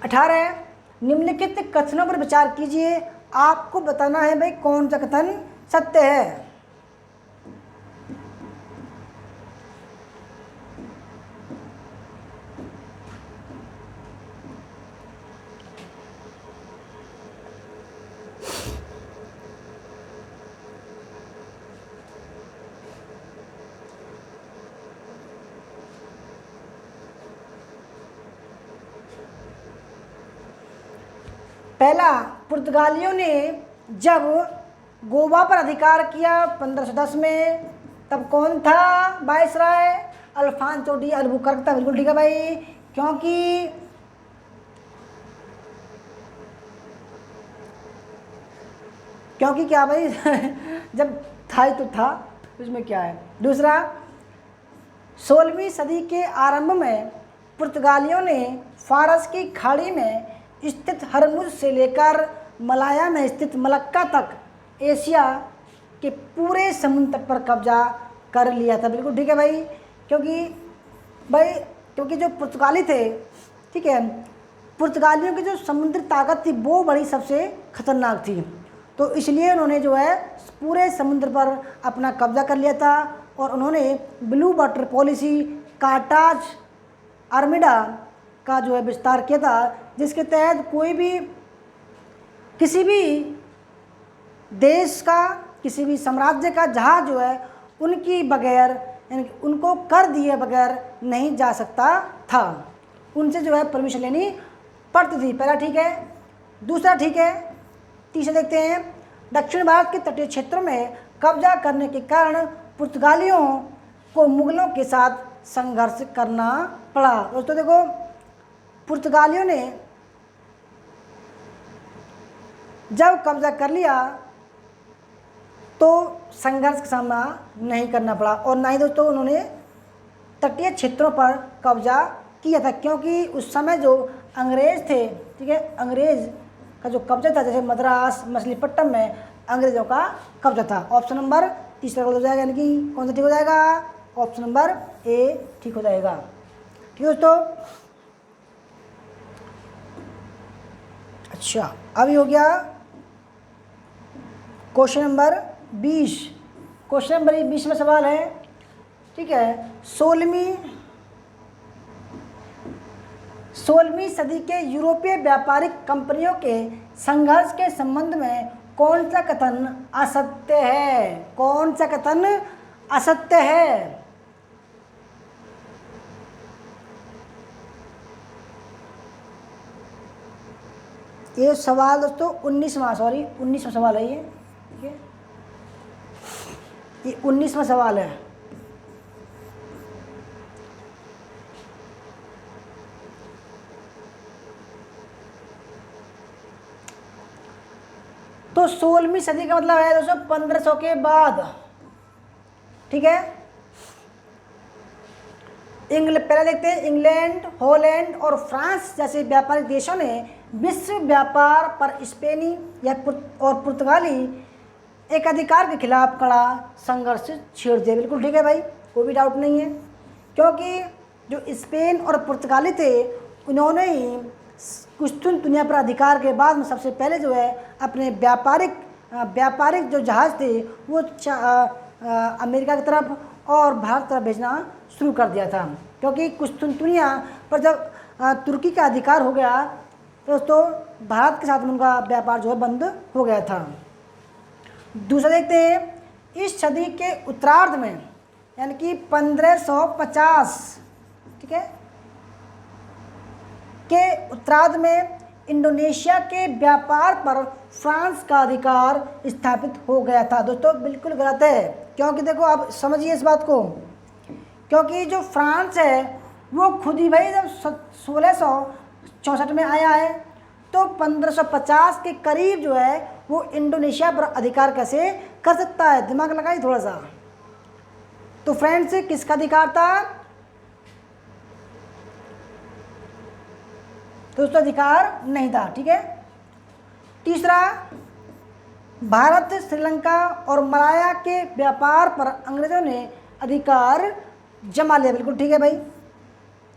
18 निम्नलिखित कथनों पर विचार कीजिए, आपको बताना है भाई कौन सा कथन सत्य है। पहला, पुर्तगालियों ने जब गोवा पर अधिकार किया 1510 में, तब कौन था वायसराय? अल्फांसो डी अल्बुकर्क था। बिल्कुल ठीक है भाई, क्योंकि क्या भाई जब था ही तो था, उसमें क्या है। दूसरा, 16वीं सदी के आरंभ में पुर्तगालियों ने फारस की खाड़ी में स्थित हरमुज से लेकर मलाया में स्थित मलक्का तक एशिया के पूरे समुद्र तट पर कब्जा कर लिया था। बिल्कुल ठीक है भाई, क्योंकि जो पुर्तगाली थे, ठीक है, पुर्तगालियों की जो समुद्री ताकत थी वो बड़ी सबसे खतरनाक थी, तो इसलिए उन्होंने जो है पूरे समुद्र पर अपना कब्जा कर लिया था, और उन्होंने ब्लू वाटर पॉलिसी, कार्टाज आर्मिडा का जो है विस्तार किया था, जिसके तहत कोई भी किसी भी देश का, किसी भी साम्राज्य का जहाज जो है उनकी बगैर, यानी उनको कर दिए बगैर नहीं जा सकता था, उनसे जो है परमिशन लेनी पड़ती थी। पहला ठीक है। दूसरा ठीक है। तीसरा देखते हैं, दक्षिण भारत के तटीय क्षेत्रों में कब्जा करने के कारण पुर्तगालियों को मुगलों के साथ संघर्ष करना पड़ा। दोस्तों देखो, पुर्तगालियों ने जब कब्जा कर लिया तो संघर्ष का सामना नहीं करना पड़ा, और ना ही दोस्तों उन्होंने तटीय क्षेत्रों पर कब्जा किया था, क्योंकि उस समय जो अंग्रेज़ थे, ठीक है, अंग्रेज़ का जो कब्जा था, जैसे मद्रास, मछलीपट्टनम में अंग्रेज़ों का कब्जा था। ऑप्शन नंबर तीसरा हो जाएगा, यानी कि कौन सा ठीक हो जाएगा? ऑप्शन नंबर ए ठीक हो जाएगा। ठीक है दोस्तों। अच्छा, अभी हो गया क्वेश्चन नंबर 20। क्वेश्चन नंबर 20 में सवाल है, ठीक है, 16वीं सदी के यूरोपीय व्यापारिक कंपनियों के संघर्ष के संबंध में कौन सा कथन असत्य है? कौन सा कथन असत्य है? ये सवाल दोस्तों 19वां सवाल है ये, ठीक है, ये 19वां सवाल है। तो 16वीं सदी का मतलब है दोस्तों 1500 के बाद, ठीक है। पहले देखते हैं, इंग्लैंड, हॉलैंड और फ्रांस जैसे व्यापारिक देशों ने विश्व व्यापार पर स्पेनी और पुर्तगाली एक अधिकार के खिलाफ कड़ा संघर्ष छेड़ दिया। बिल्कुल ठीक है भाई, कोई भी डाउट नहीं है, क्योंकि जो स्पेन और पुर्तगाली थे उन्होंने ही कुस्तुनतुनिया पर अधिकार के बाद में सबसे पहले जो है अपने व्यापारिक जो जहाज़ थे वो अमेरिका की तरफ और भारत की तरफ भेजना शुरू कर दिया था, क्योंकि कुस्तुनतुनिया पर जब तुर्की का अधिकार हो गया तो दोस्तों भारत के साथ उनका व्यापार जो है बंद हो गया था। दूसरा देखते हैं, इस सदी के उत्तरार्ध में यानी कि 1550, ठीक है, के उत्तरार्ध में इंडोनेशिया के व्यापार पर फ्रांस का अधिकार स्थापित हो गया था। दोस्तों बिल्कुल गलत है, क्योंकि देखो आप समझिए इस बात को, क्योंकि जो फ्रांस है वो खुद ही भाई जब 1664 में आया है तो 1550 के करीब जो है वो इंडोनेशिया पर अधिकार कैसे कर सकता है, दिमाग लगाइए थोड़ा सा। तो फ्रेंड्स किसका अधिकार था, तो उसका अधिकार नहीं था, ठीक है। तीसरा, भारत श्रीलंका और मलाया के व्यापार पर अंग्रेजों ने अधिकार जमा लिया, बिल्कुल ठीक है भाई।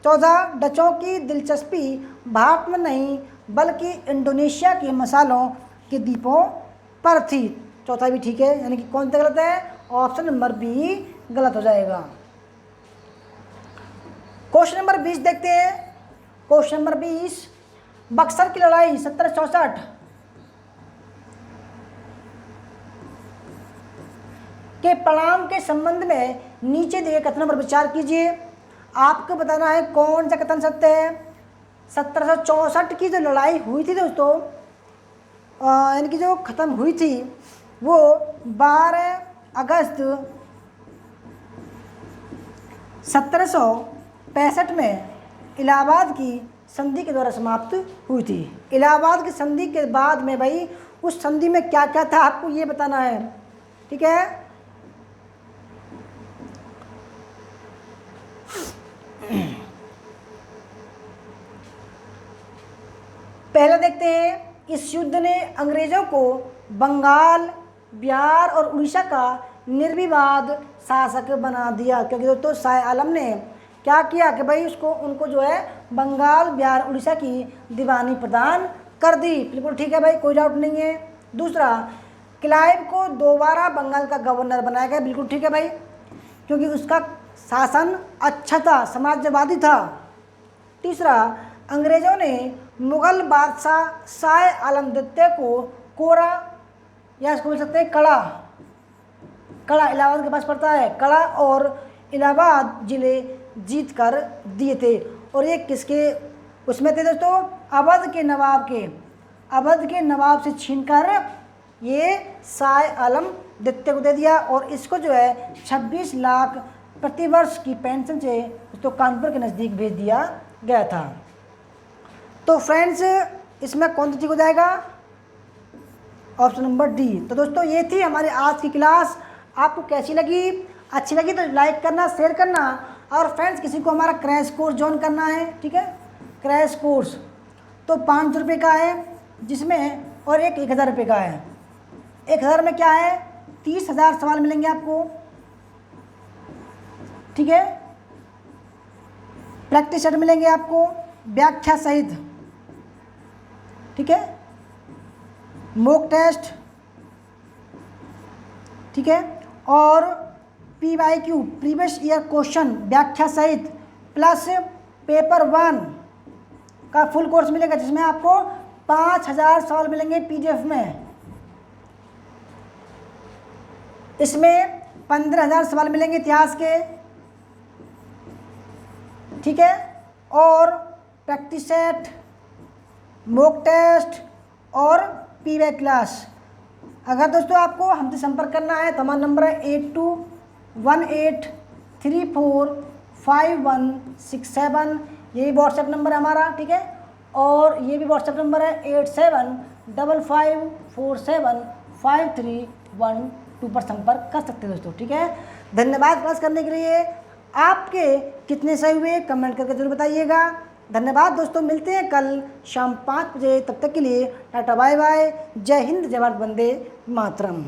चौथा, डचों की दिलचस्पी भारत में नहीं बल्कि इंडोनेशिया के मसालों के द्वीपों पर थी, चौथा भी ठीक है, यानी कि कौन सा गलत है, ऑप्शन नंबर बी गलत हो जाएगा। क्वेश्चन नंबर 20 देखते हैं। क्वेश्चन नंबर 20, बक्सर की लड़ाई 1764 के परिणाम के संबंध में नीचे दिए कथनों पर विचार कीजिए। आपको बताना है कौन सा कथन सत्य है। 1764 की जो लड़ाई हुई थी दोस्तों, यानी कि जो ख़त्म हुई थी वो 12 अगस्त 1765 में इलाहाबाद की संधि के द्वारा समाप्त हुई थी। इलाहाबाद की संधि के बाद में भाई उस संधि में क्या क्या था आपको ये बताना है, ठीक है। पहले देखते हैं, इस युद्ध ने अंग्रेजों को बंगाल, बिहार और उड़ीसा का निर्विवाद शासक बना दिया, क्योंकि दोस्तों शाह आलम ने क्या किया कि भाई उनको जो है बंगाल, बिहार, उड़ीसा की दीवानी प्रदान कर दी, बिल्कुल ठीक है भाई, कोई डाउट नहीं है। दूसरा, क्लाइव को दोबारा बंगाल का गवर्नर बनाया गया, बिल्कुल ठीक है भाई, क्योंकि उसका शासन अच्छा था, समाजवादी था। तीसरा, अंग्रेजों ने मुगल बादशाह शाह आलम द्वितीय को कोरा, या इसको बोल सकते हैं कड़ा, इलाहाबाद के पास पड़ता है, कड़ा और इलाहाबाद जिले जीत कर दिए थे। और ये किसके उसमें थे दोस्तों, अवध के नवाब से छीनकर ये शाह आलम द्वितीय को दे दिया, और इसको जो है 26 लाख प्रतिवर्ष की पेंशन से तो कानपुर के नज़दीक भेज दिया गया था। तो फ्रेंड्स इसमें कौन सा ठीक हो जाएगा, ऑप्शन नंबर डी। तो दोस्तों ये थी हमारी आज की क्लास। आपको कैसी लगी, अच्छी लगी तो लाइक करना, शेयर करना, और फ्रेंड्स किसी को हमारा क्रैश कोर्स ज्वाइन करना है, ठीक है, क्रैश कोर्स तो 500 रुपये का है, जिसमें और एक 1000 रुपये का है। 1000 में क्या है, 30,000 सवाल मिलेंगे आपको, ठीक है, प्रैक्टिस सेट मिलेंगे आपको व्याख्या सहित, ठीक है, मॉक टेस्ट, ठीक है, और PYQ प्रीवियस ईयर क्वेश्चन व्याख्या सहित प्लस पेपर 1 का फुल कोर्स मिलेगा, जिसमें आपको 5000 सवाल मिलेंगे PDF में। इसमें 15,000 सवाल मिलेंगे इतिहास के, ठीक है, और प्रैक्टिस सेट, मॉक टेस्ट और PY क्लास। अगर दोस्तों आपको हमसे संपर्क करना है तो हमारा नंबर है 8218345167, यही व्हाट्सएप नंबर है हमारा, ठीक है, और ये भी व्हाट्सएप नंबर है 8755475312 पर संपर्क कर सकते हैं दोस्तों, ठीक है। धन्यवाद क्लास करने के लिए। आपके कितने सही हुए कमेंट करके जरूर बताइएगा। धन्यवाद दोस्तों, मिलते हैं कल शाम 5 बजे, तब तक के लिए टाटा बाय बाय, जय हिंद, जय भारत, वंदे मातरम।